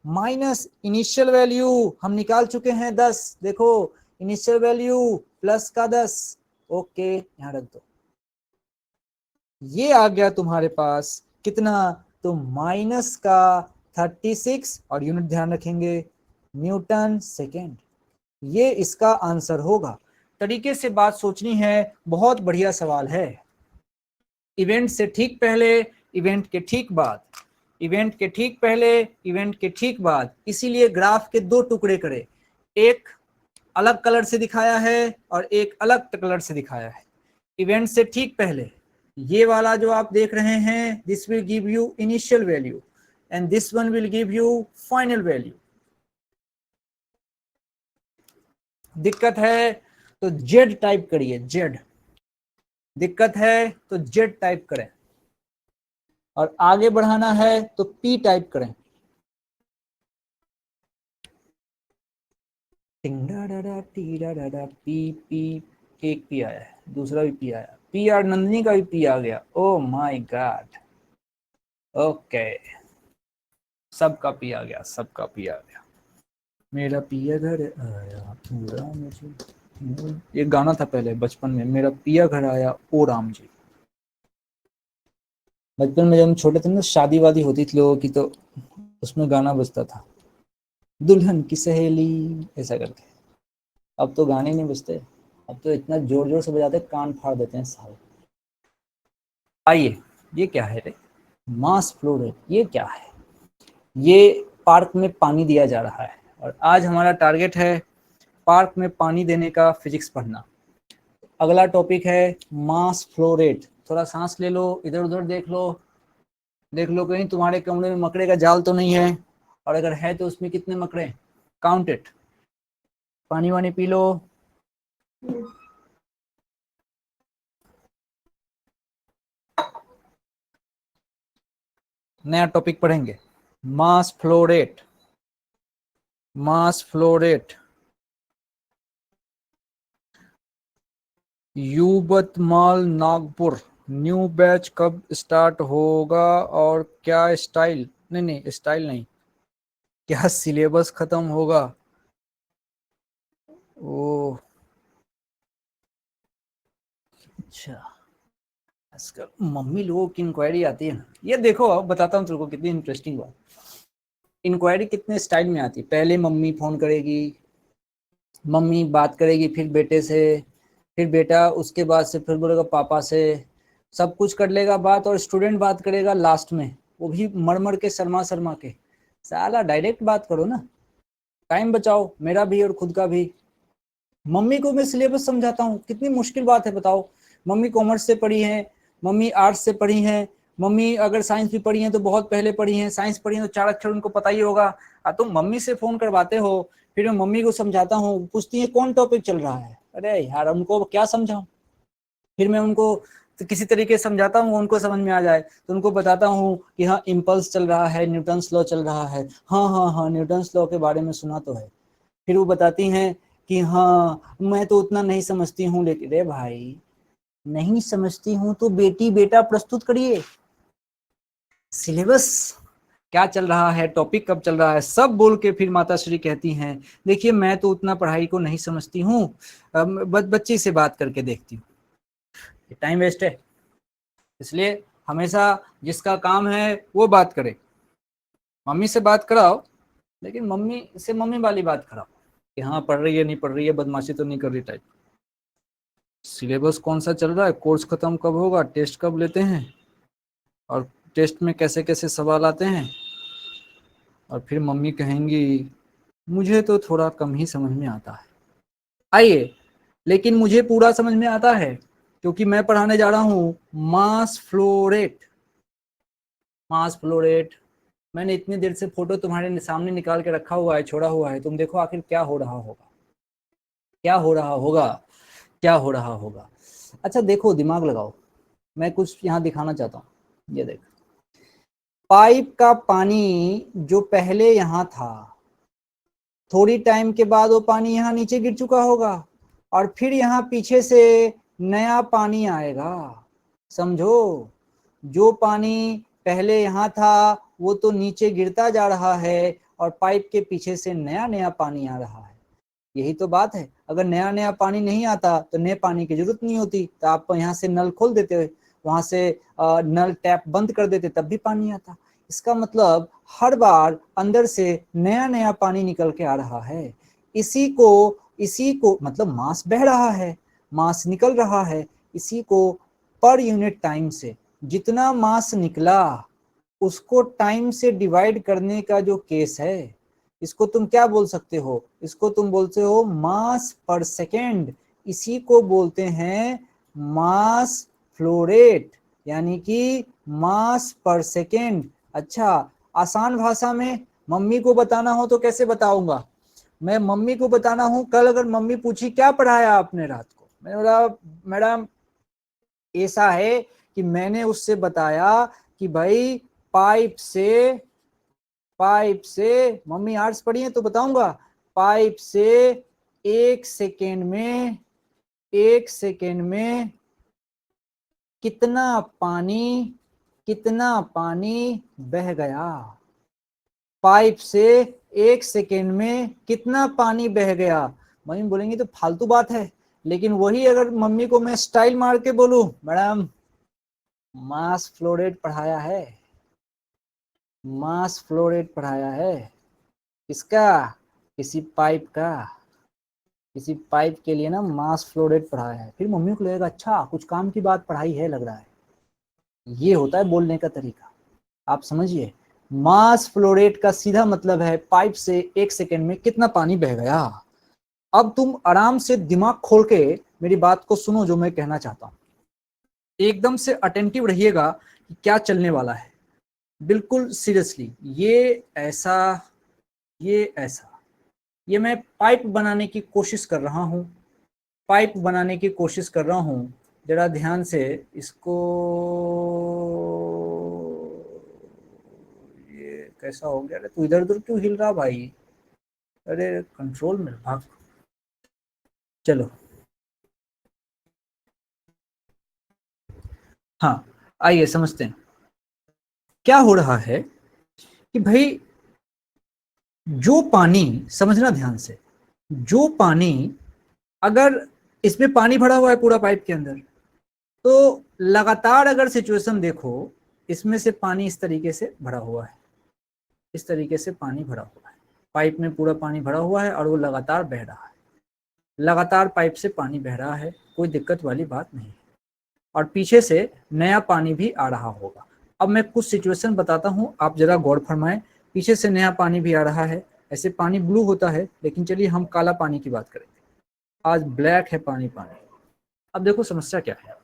माइनस इनिशियल वैल्यू हम निकाल चुके हैं 10, देखो, इनिशियल वैल्यू +10। ओके, यहां रख दो, ये आ गया तुम्हारे पास कितना, तो -36, और यूनिट ध्यान रखेंगे न्यूटन सेकेंड। ये इसका आंसर होगा। तरीके से बात सोचनी है, बहुत बढ़िया सवाल है। इवेंट से ठीक पहले, इवेंट के ठीक बाद, इवेंट के ठीक पहले, इवेंट के ठीक बाद, इसीलिए ग्राफ के दो टुकड़े करे, एक अलग कलर से दिखाया है और एक अलग कलर से दिखाया है। इवेंट से ठीक पहले ये वाला जो आप देख रहे हैं, this will give you initial value, and this one will give you final value. दिक्कत है तो जेड टाइप करिए, जेड, दिक्कत है तो जेड टाइप करें, और आगे बढ़ाना है तो पी टाइप करें। पी पी, एक पी आया है, दूसरा भी पी आया, पी आर नंदिनी का भी पी आ गया, ओ माय गॉड। ओके, सबका पी आ गया, सबका पी आ गया। मेरा पिया घर आया पूरा मुझे, ये गाना था पहले बचपन में, मेरा पिया घर आया ओ राम जी। बचपन में जब हम छोटे थे ना, शादी वादी होती थी लोगों की, तो उसमें गाना बजता था, दुल्हन की सहेली, ऐसा करके। अब तो गाने नहीं बजते, अब तो इतना जोर जोर से बजाते कान फाड़ देते हैं साल। आइए, ये क्या है रे, मास फ्लो रेट, ये क्या है, ये पार्क में पानी दिया जा रहा है, और आज हमारा टारगेट है पार्क में पानी देने का फिजिक्स पढ़ना। अगला टॉपिक है मास फ्लो रेट। थोड़ा सांस ले लो, इधर उधर देख लो, कहीं तुम्हारे कमरे में मकड़े का जाल तो नहीं है, और अगर है तो उसमें कितने मकड़े, काउंट इट। पानी वानी पी लो। नया टॉपिक पढ़ेंगे, mass flow rate, mass flow rate. Yavatmal Nagpur, new batch कब स्टार्ट होगा, और क्या स्टाइल, नहीं नहीं स्टाइल नहीं, क्या सिलेबस खत्म होगा, ओ अच्छा, आजकल मम्मी लोगों की इंक्वायरी आती है ना, ये देखो अब बताता हूँ तेरे को कितनी इंटरेस्टिंग बात। इंक्वायरी कितने स्टाइल में आती है। पहले मम्मी फोन करेगी, मम्मी बात करेगी फिर बेटे से, फिर बेटा उसके बाद से फिर बोलेगा पापा से, सब कुछ कर लेगा बात, और स्टूडेंट बात करेगा लास्ट में, वो भी मर मर के शर्मा शर्मा के। साला डायरेक्ट बात करो ना, टाइम बचाओ मेरा भी और खुद का भी। मम्मी को मैं सिलेबस समझाता हूँ, कितनी मुश्किल बात है बताओ। मम्मी कॉमर्स से पढ़ी है, मम्मी आर्ट्स से पढ़ी है, मम्मी अगर साइंस भी पढ़ी है तो बहुत पहले पढ़ी है, साइंस पढ़ी है तो 4 अक्षर उनको पता ही होगा। तुम मम्मी से फोन करवाते हो, फिर मैं मम्मी को समझाता हूँ, पूछती है कौन टॉपिक चल रहा है। अरे यार उनको क्या समझाऊं, फिर मैं उनको तो किसी तरीके से समझाता हूँ उनको समझ में आ जाए, तो उनको बताता हूँ कि हाँ इम्पल्स चल रहा है, न्यूटन्स लॉ चल रहा है। हाँ हाँ हाँ न्यूटन्स लॉ के बारे में सुना तो है। फिर वो बताती हैं कि हाँ मैं तो उतना नहीं समझती हूँ, लेकिन रे भाई नहीं समझती हूँ तो बेटी बेटा प्रस्तुत करिए, सिलेबस क्या चल रहा है, टॉपिक कब चल रहा है, सब बोल के फिर माता श्री कहती हैं देखिए मैं तो उतना पढ़ाई को नहीं समझती हूँ, बच्ची से बात करके देखती हूँ। टाइम वेस्ट है, इसलिए हमेशा जिसका काम है वो बात करे। मम्मी से बात कराओ, लेकिन मम्मी से मम्मी वाली बात कराओ कि हाँ पढ़ रही है नहीं पढ़ रही है, बदमाशी तो नहीं कर रही टाइप। सिलेबस कौन सा चल रहा है, कोर्स खत्म कब होगा, टेस्ट कब लेते हैं, और टेस्ट में कैसे कैसे सवाल आते हैं। और फिर मम्मी कहेंगी मुझे तो थोड़ा कम ही समझ में आता है। आइए, लेकिन मुझे पूरा समझ में आता है, क्योंकि मैं पढ़ाने जा रहा हूँ मास flow rate. Mass flow rate, मैंने इतनी देर से फोटो तुम्हारे सामने निकाल के रखा हुआ है, छोड़ा हुआ है, तुम देखो आखिर क्या हो रहा होगा, क्या हो रहा होगा, क्या हो रहा होगा। अच्छा देखो, दिमाग लगाओ, मैं कुछ यहाँ दिखाना चाहता हूँ। ये देख, पाइप का पानी जो पहले यहाँ था, थोड़ी टाइम के बाद वो पानी यहाँ नीचे गिर चुका होगा, और फिर यहाँ पीछे से नया पानी आएगा। समझो, जो पानी पहले यहाँ था वो तो नीचे गिरता जा रहा है, और पाइप के पीछे से नया नया पानी आ रहा है। यही तो बात है, अगर नया नया पानी नहीं आता तो नए पानी की जरूरत नहीं होती, तो आप यहाँ से नल खोल देते, वहां से नल टैप बंद कर देते, तब भी पानी आता। इसका मतलब हर बार अंदर से नया नया पानी निकल के आ रहा है। इसी को मतलब मास बह रहा है, मास निकल रहा है। इसी को पर यूनिट टाइम से जितना मास निकला उसको टाइम से डिवाइड करने का जो केस है, इसको तुम क्या बोल सकते हो, इसको तुम बोलते हो मास पर सेकेंड। इसी को बोलते हैं मास फ्लो रेट, यानी कि मास पर सेकेंड। अच्छा, आसान भाषा में मम्मी को बताना हो तो कैसे बताऊंगा, मैं मम्मी को बताना हूं, कल अगर मम्मी पूछी क्या पढ़ाया आपने रात को, मैंने बोला मैडम ऐसा है कि मैंने उससे बताया कि भाई पाइप से, पाइप से, मम्मी आर्ट्स पढ़ी है तो बताऊंगा, पाइप से 1 सेकेंड में, 1 सेकेंड में कितना पानी, कितना पानी बह गया। पाइप से 1 सेकेंड में कितना पानी बह गया। मम्मी बोलेंगी तो फालतू बात है, लेकिन वही अगर मम्मी को मैं स्टाइल मार के बोलूं मैडम मास फ्लो रेट पढ़ाया है, मास फ्लो रेट पढ़ाया है, किसका, किसी पाइप का, किसी पाइप के लिए ना मास फ्लो रेट पढ़ाया है। फिर मम्मी को लगेगा अच्छा कुछ काम की बात पढ़ाई है लग रहा है। ये होता है बोलने का तरीका, आप समझिए। मास फ्लो रेट का सीधा मतलब है पाइप से 1 सेकेंड में कितना पानी बह गया। अब तुम आराम से दिमाग खोल के मेरी बात को सुनो, जो मैं कहना चाहता हूं, एकदम से अटेंटिव रहिएगा कि क्या चलने वाला है, बिल्कुल सीरियसली। ये ऐसा, ये ऐसा, ये मैं पाइप बनाने की कोशिश कर रहा हूं, पाइप बनाने की कोशिश कर रहा हूं। जरा ध्यान से इसको, ये कैसा हो गया, अरे तू इधर उधर क्यों हिल रहा भाई, अरे कंट्रोल में भाग। चलो हाँ, आइए समझते हैं क्या हो रहा है। कि भाई जो पानी, समझना ध्यान से, जो पानी, अगर इसमें पानी भरा हुआ है पूरा पाइप के अंदर, तो लगातार अगर सिचुएशन देखो, इसमें से पानी इस तरीके से भरा हुआ है, इस तरीके से पानी भरा हुआ है, पाइप में पूरा पानी भरा हुआ है और वो लगातार बह रहा है, लगातार पाइप से पानी बह रहा है, कोई दिक्कत वाली बात नहीं है, और पीछे से नया पानी भी आ रहा होगा। अब मैं कुछ सिचुएशन बताता हूँ, आप जरा गौर फरमाएं। पीछे से नया पानी भी आ रहा है, ऐसे पानी ब्लू होता है, लेकिन चलिए हम काला पानी की बात करेंगे, आज ब्लैक है पानी पानी। अब देखो समस्या क्या है,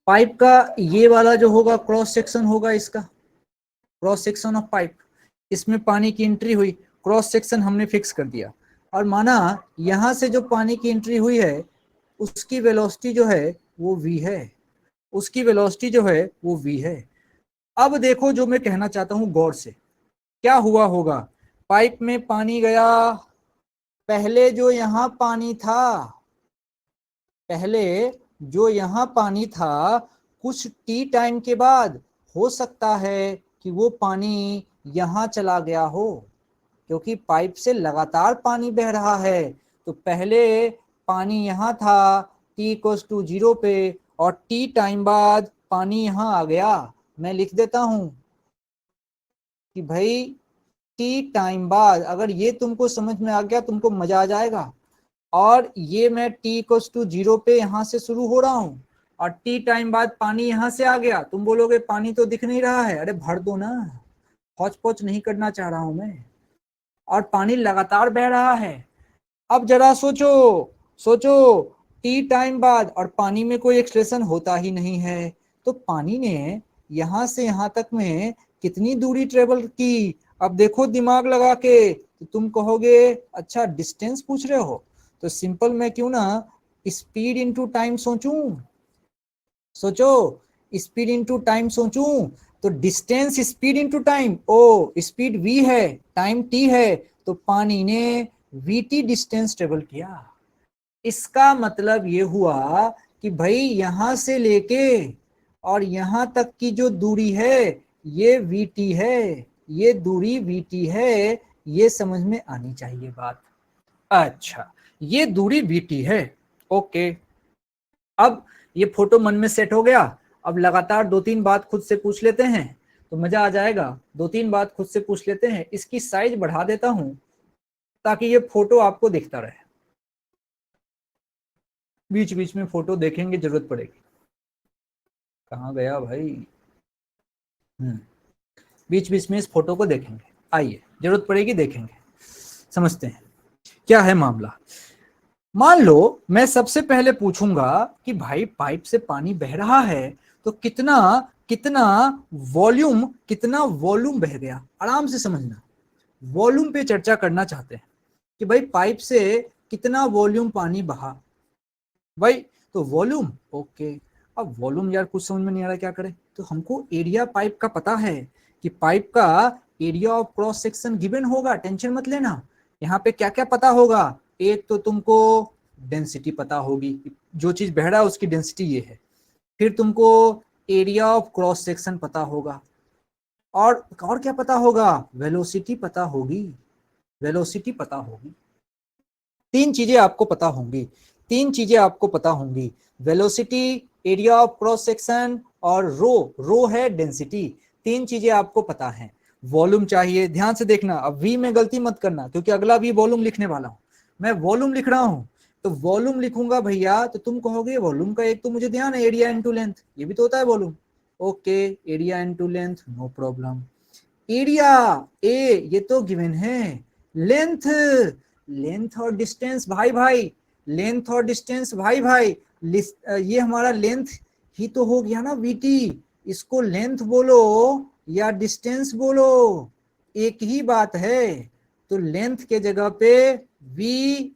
पाइप का ये वाला जो होगा क्रॉस सेक्शन होगा, इसका क्रॉस सेक्शन ऑफ पाइप, इसमें पानी की एंट्री हुई, क्रॉस सेक्शन हमने फिक्स कर दिया, और माना यहां से जो पानी की एंट्री हुई है उसकी वेलोसिटी जो है वो v है, उसकी वेलोसिटी जो है वो v है। अब देखो जो मैं कहना चाहता हूं गौर से, क्या हुआ होगा, पाइप में पानी गया, पहले जो यहां पानी था, पहले जो यहां पानी था, कुछ टी टाइम के बाद हो सकता है कि वो पानी यहां चला गया हो, क्योंकि पाइप से लगातार पानी बह रहा है। तो पहले पानी यहाँ था t=0 पे, और टी टाइम बाद पानी यहाँ आ गया। मैं लिख देता हूं कि भाई टी टाइम बाद, अगर ये तुमको समझ में आ गया तुमको मजा आ जाएगा। और ये मैं t=0 पे यहाँ से शुरू हो रहा हूँ, और टी टाइम बाद पानी यहाँ से आ गया। तुम बोलोगे पानी तो दिख नहीं रहा है, अरे भर दो ना, हौच पौच नहीं करना चाह रहा हूं मैं, और पानी लगातार बह रहा है। अब जरा सोचो, सोचो, टी टाइम बाद और पानी में कोई एक्सप्रेशन होता ही नहीं है, तो पानी ने यहां से यहां तक में कितनी दूरी ट्रेवल की। अब देखो दिमाग लगा के, तो तुम कहोगे अच्छा डिस्टेंस पूछ रहे हो, तो सिंपल मैं क्यों ना स्पीड इनटू टाइम सोचूं, सोचो, स्पीड इनटू टाइम सोचूं, तो डिस्टेंस स्पीड इनटू टाइम, ओ स्पीड v है, टाइम t है, तो पानी ने vt डिस्टेंस ट्रेवल किया। इसका मतलब ये हुआ कि भाई यहां से लेके और यहां तक की जो दूरी है ये vt है, ये दूरी vt है, ये समझ में आनी चाहिए बात। अच्छा, ये दूरी vt है, ओके। अब ये फोटो मन में सेट हो गया। अब लगातार दो तीन बात खुद से पूछ लेते हैं तो मजा आ जाएगा। दो तीन बात खुद से पूछ लेते हैं, इसकी साइज बढ़ा देता हूं ताकि ये फोटो आपको दिखता रहे, बीच बीच में फोटो देखेंगे जरूरत पड़ेगी। कहाँ गया भाई, बीच बीच में इस फोटो को देखेंगे, आइए जरूरत पड़ेगी देखेंगे, समझते हैं क्या है मामला। मान लो मैं सबसे पहले पूछूंगा कि भाई पाइप से पानी बह रहा है तो कितना कितना वॉल्यूम, कितना वॉल्यूम बह गया, आराम से समझना, वॉल्यूम पे चर्चा करना चाहते हैं कि भाई पाइप से कितना वॉल्यूम पानी बहा भाई। तो वॉल्यूम, ओके। अब वॉल्यूम यार कुछ समझ में नहीं आ रहा क्या करें, तो हमको एरिया पाइप का पता है कि पाइप का area of cross section given होगा, टेंशन मत लेना। यहाँ पे क्या क्या पता होगा, एक तो तुमको डेंसिटी पता होगी, जो चीज बह रहा है उसकी डेंसिटी ये है, फिर तुमको एरिया ऑफ क्रॉस सेक्शन पता होगा, और क्या पता होगा, वेलोसिटी पता होगी, वेलोसिटी पता होगी। तीन चीजें आपको पता होंगी, तीन चीजें आपको पता होंगी, velocity, area of cross section और रो है डेंसिटी। तीन चीजें आपको पता है। वॉल्यूम चाहिए, ध्यान से देखना, अब वी में गलती मत करना क्योंकि अगला वी वॉल्यूम लिखने वाला हूं, मैं वॉल्यूम लिख रहा हूं। तो वॉल्यूम लिखूंगा भैया तो तुम कहोगे वॉल्यूम का एक तो मुझे ध्यान है एरिया इनटू लेंथ, ये भी तो होता है volume, okay, area into length no problem. Area A ये तो गिवन है, लेंथ, लेंथ और डिस्टेंस भाई भाई, लेंथ और डिस्टेंस भाई भाई, ये हमारा लेंथ ही तो हो गया ना वीटी, इसको लेंथ बोलो या डिस्टेंस बोलो एक ही बात है। तो लेंथ के जगह पे v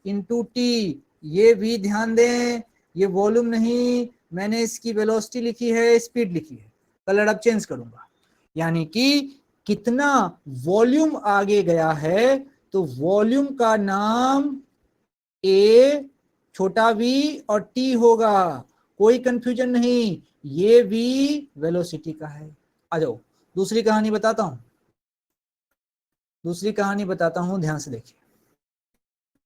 इंटू टी, ये v ध्यान दें, ये वॉल्यूम नहीं, मैंने इसकी वेलोसिटी लिखी है, स्पीड लिखी है, कलर अब चेंज करूंगा, यानी कि कितना वॉल्यूम आगे गया है, तो वॉल्यूम का नाम ए छोटा वी और टी होगा, कोई कंफ्यूजन नहीं, ये वी वेलोसिटी का है। आ जाओ दूसरी कहानी बताता हूं, दूसरी कहानी बताता हूं, ध्यान से देखिए।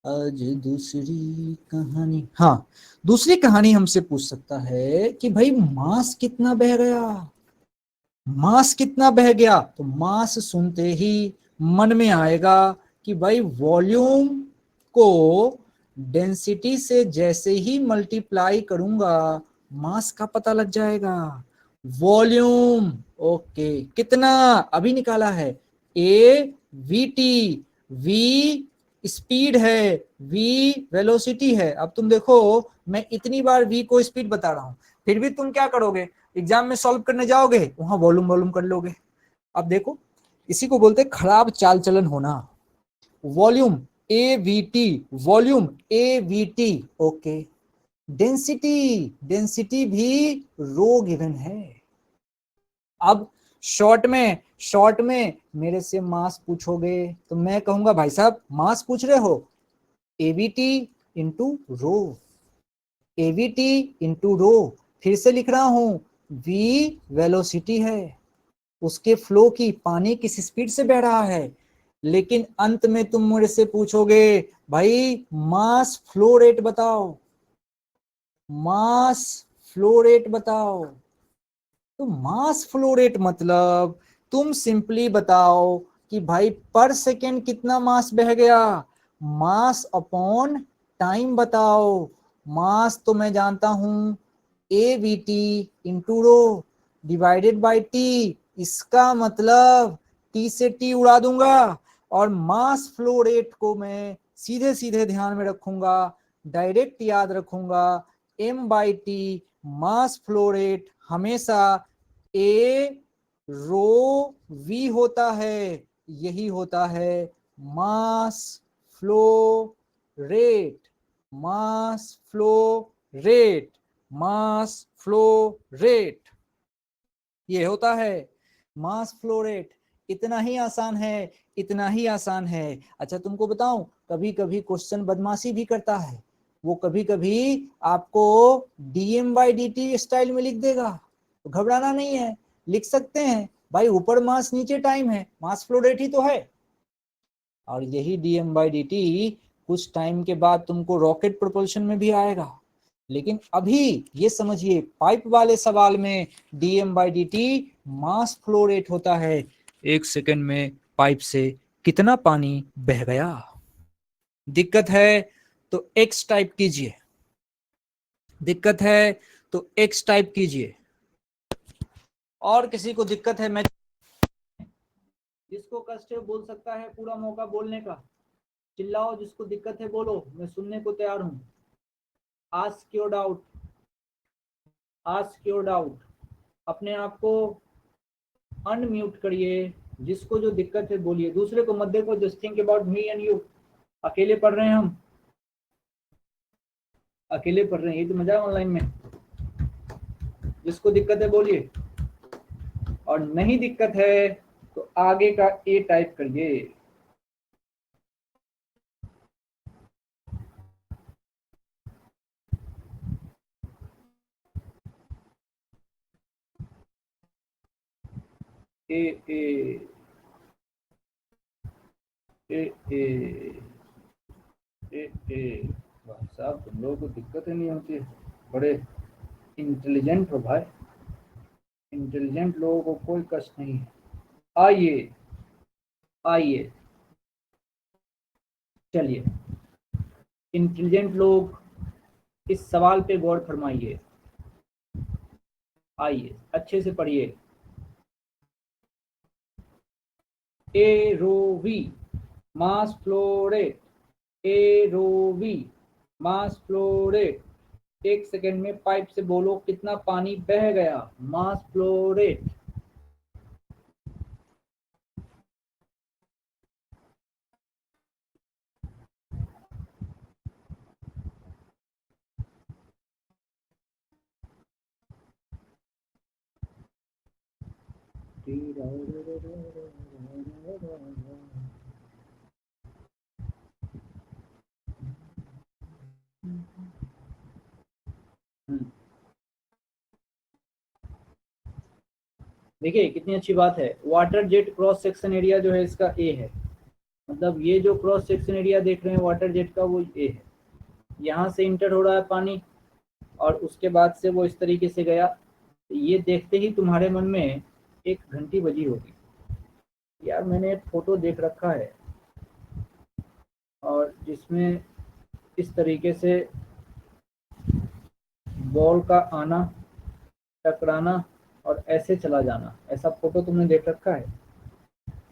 आज दूसरी कहानी, हाँ दूसरी कहानी हमसे पूछ सकता है कि भाई मास कितना बह गया, मास कितना बह गया। तो मास सुनते ही मन में आएगा कि भाई वॉल्यूम को डेंसिटी से जैसे ही मल्टीप्लाई करूंगा मास का पता लग जाएगा। वॉल्यूम, ओके, कितना अभी निकाला है, A V T, V speed है, वी वेलोसिटी है। अब तुम देखो मैं इतनी बार वी को स्पीड बता रहा हूं फिर भी तुम क्या करोगे, एग्जाम में सॉल्व करने जाओगे वहां वॉल्यूम वॉल्यूम कर लोगे। अब देखो इसी को बोलते खराब चाल चलन होना। वॉल्यूम ए वी टी, वॉल्यूम ए V T, okay. Density, density भी रो गिवन है। अब शॉर्ट में मेरे से मास पूछोगे तो मैं कहूंगा भाई साहब मास पूछ रहे हो, AVT into rho, AVT into rho. फिर से लिख रहा हूं, वी वेलोसिटी है, उसके फ्लो की, पानी किस स्पीड से बह रहा है। लेकिन अंत में तुम मेरे से पूछोगे भाई मास फ्लो रेट बताओ, मास फ्लो रेट बताओ। तो मास फ्लो रेट मतलब तुम सिंपली बताओ कि भाई पर सेकेंड कितना मास बह गया, मास अपॉन टाइम बताओ। मास तो मैं जानता हूं ए V T into rho divided by T, इसका मतलब टी से टी उड़ा दूंगा और मास फ्लो रेट को मैं सीधे सीधे ध्यान में रखूंगा, डायरेक्ट याद रखूंगा, M by T. Mass flow rate हमेशा ए रो वी होता है, यही होता है mass flow rate, mass flow rate, mass flow rate, ये होता है मास फ्लो रेट। इतना ही आसान है, इतना ही आसान है। अच्छा तुमको बताऊं, कभी कभी क्वेश्चन बदमाशी भी करता है, वो कभी कभी आपको DM by D T style में लिख देगा, तो घबराना नहीं है, लिख सकते हैं भाई ऊपर मास नीचे टाइम है, मास फ्लो रेट ही तो है। और यही डीएम बाई डी टी कुछ टाइम के बाद तुमको रॉकेट प्रोपल्शन में भी आएगा। लेकिन अभी ये समझिए पाइप वाले सवाल में DM by D T mass flow rate होता है, एक सेकंड में पाइप से कितना पानी बह गया। दिक्कत है तो एक्स टाइप कीजिए, दिक्कत है तो एक्स टाइप कीजिए। और किसी को दिक्कत है, मैं जिसको कष्ट है बोल सकता है, पूरा मौका बोलने का, चिल्लाओ, जिसको दिक्कत है बोलो, मैं सुनने को तैयार हूं। Ask your doubt, ask your doubt. अपने आप को अनम्यूट करिए, जिसको जो दिक्कत है बोलिए, दूसरे को मत देखो। Just think about me and you. अकेले पढ़ रहे हैं हम, अकेले पढ़ रहे हैं, ये तो मजा है ऑनलाइन में। जिसको दिक्कत है बोलिए, और नहीं दिक्कत है तो आगे का ए टाइप करिए। ए ए ए ए ए ए भाई साहब तुम लोगों को दिक्कत ही नहीं होती, बड़े इंटेलिजेंट हो भाई, इंटेलिजेंट लोगों को कोई कष्ट नहीं है। आइए आइए, चलिए इंटेलिजेंट लोग इस सवाल पे गौर फरमाइए। आइए अच्छे से पढ़िए। ए rho V mass flow rate, ए rho V mass flow rate, एक सेकेंड में पाइप से बोलो कितना पानी बह गया, मास फ्लो रेट। देखिए कितनी अच्छी बात है, water jet cross section area जो है इसका ए है, मतलब ये जो क्रॉस सेक्शन एरिया देख रहे हैं वाटर जेट का वो ये है, यहाँ से इंटर हो रहा है पानी और उसके बाद से वो इस तरीके से गया। ये देखते ही तुम्हारे मन में एक घंटी बजी होगी, यार मैंने एक फोटो देख रखा है और जिसमें इस तरीके से बॉल का आना, टकराना और ऐसे चला जाना, ऐसा फोटो तुमने देख रखा है।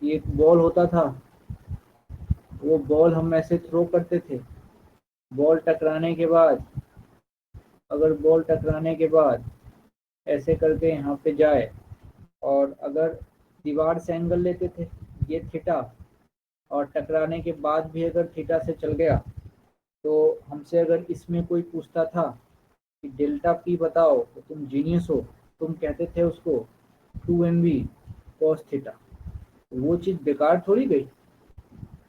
ये एक बॉल होता था, वो बॉल हम ऐसे थ्रो करते थे, बॉल टकराने के बाद, अगर बॉल टकराने के बाद ऐसे करके यहाँ पे जाए और अगर दीवार से एंगल लेते थे, ये थीटा, और टकराने के बाद भी अगर थीटा से चल गया, तो हमसे अगर इसमें कोई पूछता था कि डेल्टा पी बताओ तो तुम जीनियस हो, तुम कहते थे उसको 2mv cos थीटा। वो चीज़ बेकार थोड़ी गई,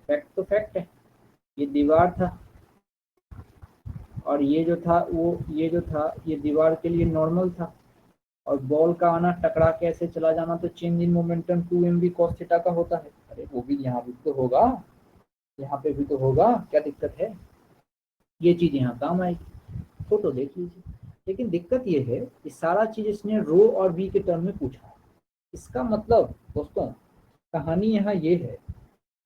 फैक्ट तो फैक्ट है। ये दीवार था और ये जो था वो, ये जो था ये दीवार के लिए नॉर्मल था, और बॉल का आना टकरा के ऐसे चला जाना तो change in momentum 2mv cos theta का होता है। अरे वो भी यहाँ भी तो होगा, यहाँ पे भी तो होगा, क्या दिक्कत है। ये चीज़ यहाँ काम आएगी, फोटो देख लीजिए। लेकिन दिक्कत ये है कि सारा चीज़ इसने रो और वी के टर्म में पूछा है। इसका मतलब दोस्तों कहानी यहाँ ये है,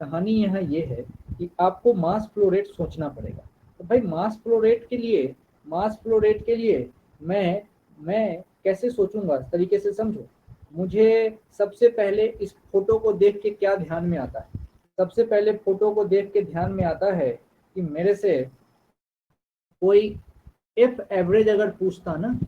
कहानी यहाँ ये है कि आपको मास फ्लो रेट सोचना पड़ेगा। तो भाई मास फ्लो रेट के लिए, मास फ्लो रेट के लिए मैं कैसे सोचूंगा, इस तरीके से समझो। मुझे सबसे पहले इस फोटो को देख के क्या ध्यान में आता है, सबसे पहले फोटो को देख के ध्यान में आता है कि मेरे से कोई एफ एवरेज अगर पूछता ना,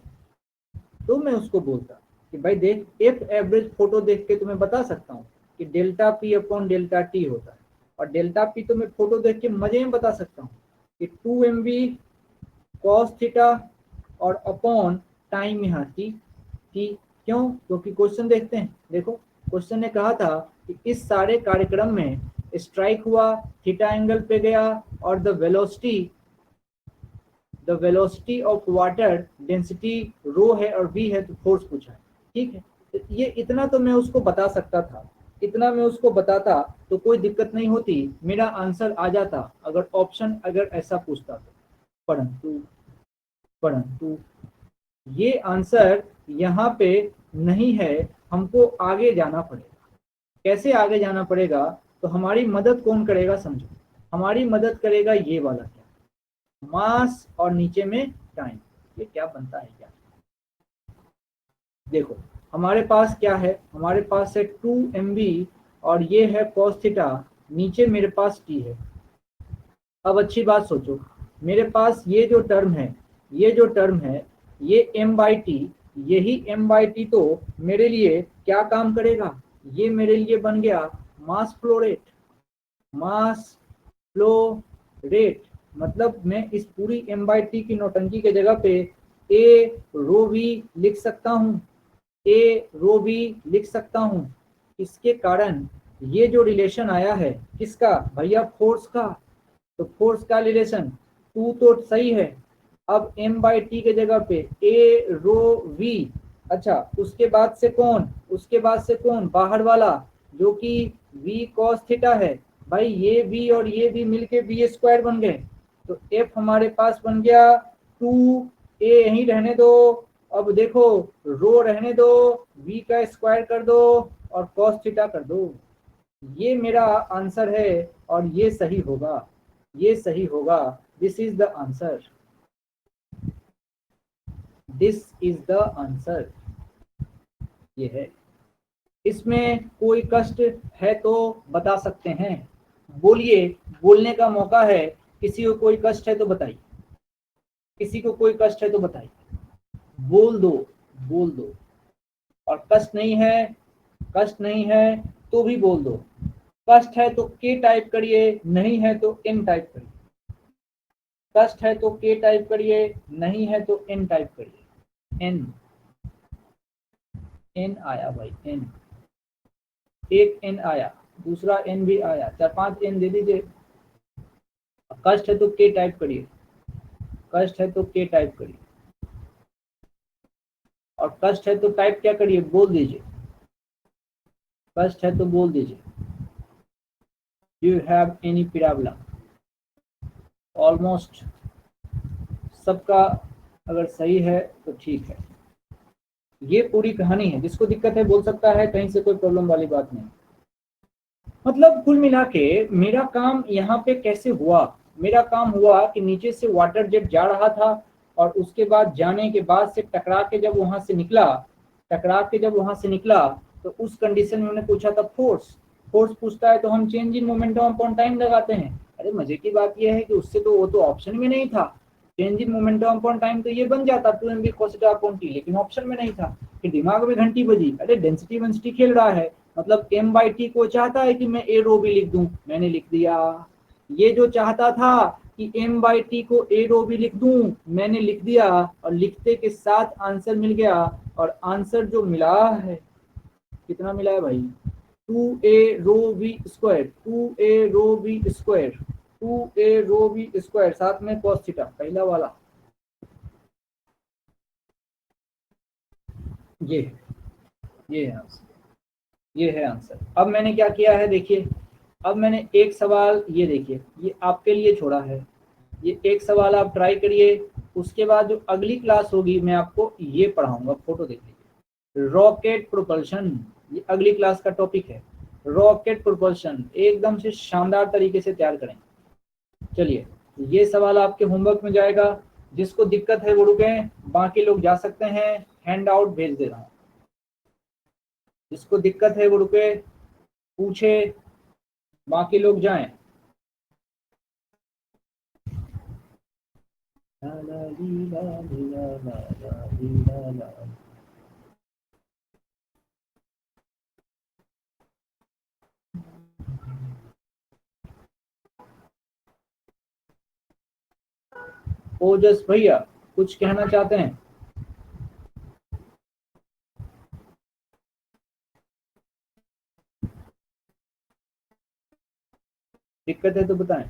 तो मैं उसको बोलता कि भाई देख, एफ एवरेज फोटो देख के तुम्हें बता सकता हूँ कि delta P upon delta T होता है। और डेल्टा पी तो मैं फोटो देख के मजे में बता सकता हूँ कि 2mv cos थीटा और अपॉन टाइम यहाँ टी। टी क्यों? क्योंकि क्वेश्चन देखते हैं, देखो क्वेश्चन ने कहा था कि इस सारे कार्यक्रम में स्ट्राइक हुआ, थीटा एंगल पे गया और the velocity of water density rho है और वी है, तो फोर्स पूछा है। ठीक है, तो ये इतना तो मैं उसको बता सकता था, इतना मैं उसको बताता तो कोई दिक्कत नहीं होती, मेरा आंसर आ जाता अगर ऑप्शन अगर ऐसा पूछता तो। परंतु परंतु ये आंसर यहाँ पे नहीं है, हमको आगे जाना पड़ेगा। कैसे आगे जाना पड़ेगा? तो हमारी मदद कौन करेगा समझो, हमारी मदद करेगा ये वाला क्या, मास और नीचे में टाइम। ये क्या बनता है क्या, देखो हमारे पास क्या है, हमारे पास है 2mv और ये है cos थीटा, नीचे मेरे पास t है। अब अच्छी बात सोचो, मेरे पास ये जो टर्म है, ये जो टर्म है, ये m/t, यही m/t तो मेरे लिए क्या काम करेगा, ये मेरे लिए बन गया मास flow rate. Mass flow rate मतलब मैं इस पूरी m/t की नौटंकी के जगह पे a रो v लिख सकता हूँ, a रो v लिख सकता हूँ। इसके कारण ये जो रिलेशन आया है किसका भैया, फोर्स का। तो फोर्स का रिलेशन 2 तो सही है, अब m/t के जगह पे a रो v। अच्छा उसके बाद से कौन, उसके बाद से कौन, बाहर वाला जो कि v cos थीटा है। भाई ये v और ये v मिलके v स्क्वायर बन गए, तो f हमारे पास बन गया 2a, यहीं रहने दो। अब देखो रो रहने दो, v का स्क्वायर कर दो और cos थीटा कर दो। ये मेरा आंसर है और ये सही होगा, ये सही होगा। This is the answer, this is the answer, ये है। इसमें कोई कष्ट है तो बता सकते हैं, बोलिए, बोलने का मौका है। किसी को कोई कष्ट है तो बताइए, किसी को कोई कष्ट है तो बताइए, बोल दो, बोल दो। और कष्ट नहीं है, कष्ट नहीं है तो भी बोल दो। कष्ट है तो के टाइप करिए, नहीं है तो एन टाइप करिए। कष्ट है तो के टाइप करिए, नहीं है तो एन टाइप करिए। एन, एन आया भाई, एन, एक एन आया, दूसरा एन भी आया, 4-5 एन दे दीजिए। कष्ट है तो के टाइप करिए, कष्ट है तो के टाइप करिए, और कष्ट है तो टाइप क्या करिए, बोल दीजिए। कष्ट है तो बोल दीजिए। You have any problem? Almost सबका अगर सही है तो ठीक है। ये पूरी कहानी है। जिसको दिक्कत है बोल सकता है, कहीं से कोई प्रॉब्लम वाली बात नहीं। मतलब कुल मिला के मेरा काम यहाँ पे कैसे हुआ? मेरा काम हुआ कि नीचे से वाटर जेट जा रहा था और उसके बाद जाने के बाद से टकरा के जब वहां से निकला तो उस कंडीशन में उन्होंने पूछा था फोर्स पूछता है तो हम change in momentum upon time लगाते हैं। अरे मजे की बात यह है कि उससे तो वो तो ऑप्शन में नहीं था। Change in momentum upon time तो ये बन जाता 2mv cos theta upon T, लेकिन ऑप्शन में नहीं था। फिर दिमाग में घंटी बजी, अरे डेंसिटी वेंसिटी खेल रहा है, मतलब एम बाई टी को चाहता है कि मैं ए रो भी लिख दूं, मैंने लिख दिया। ये जो चाहता था कि एम बाई टी को ए रो भी लिख दूं, मैंने लिख दिया, और लिखते के साथ आंसर मिल गया। और आंसर जो मिला है, कितना मिला है भाई? 2a ρv², 2a ρv², 2a ρv², साथ में cos थीटा, पहला वाला। ये है आंसर, ये है आंसर। अब मैंने क्या किया है देखिए, अब मैंने एक सवाल, ये देखिए, ये आपके लिए छोड़ा है। ये एक सवाल आप ट्राई करिए, उसके बाद जो अगली क्लास होगी मैं आपको ये पढ़ाऊंगा। फोटो देख लीजिए, रॉकेट प्रोपल्शन, ये अगली क्लास का टॉपिक है। रॉकेट प्रोपल्शन एकदम से शानदार तरीके से तैयार करें। चलिए, ये सवाल आपके होमवर्क में जाएगा। जिसको दिक्कत है वो रुके, बाकी लोग जा सकते हैं। हैंड आउट भेज दे रहा हूँ। जिसको दिक्कत है वो रुके, पूछे, बाकी लोग जाएं। ला ला ली ला ली ला ला ला ली ला ला। ओजस भैया कुछ कहना चाहते हैं? दिक्कत है तो बताएं।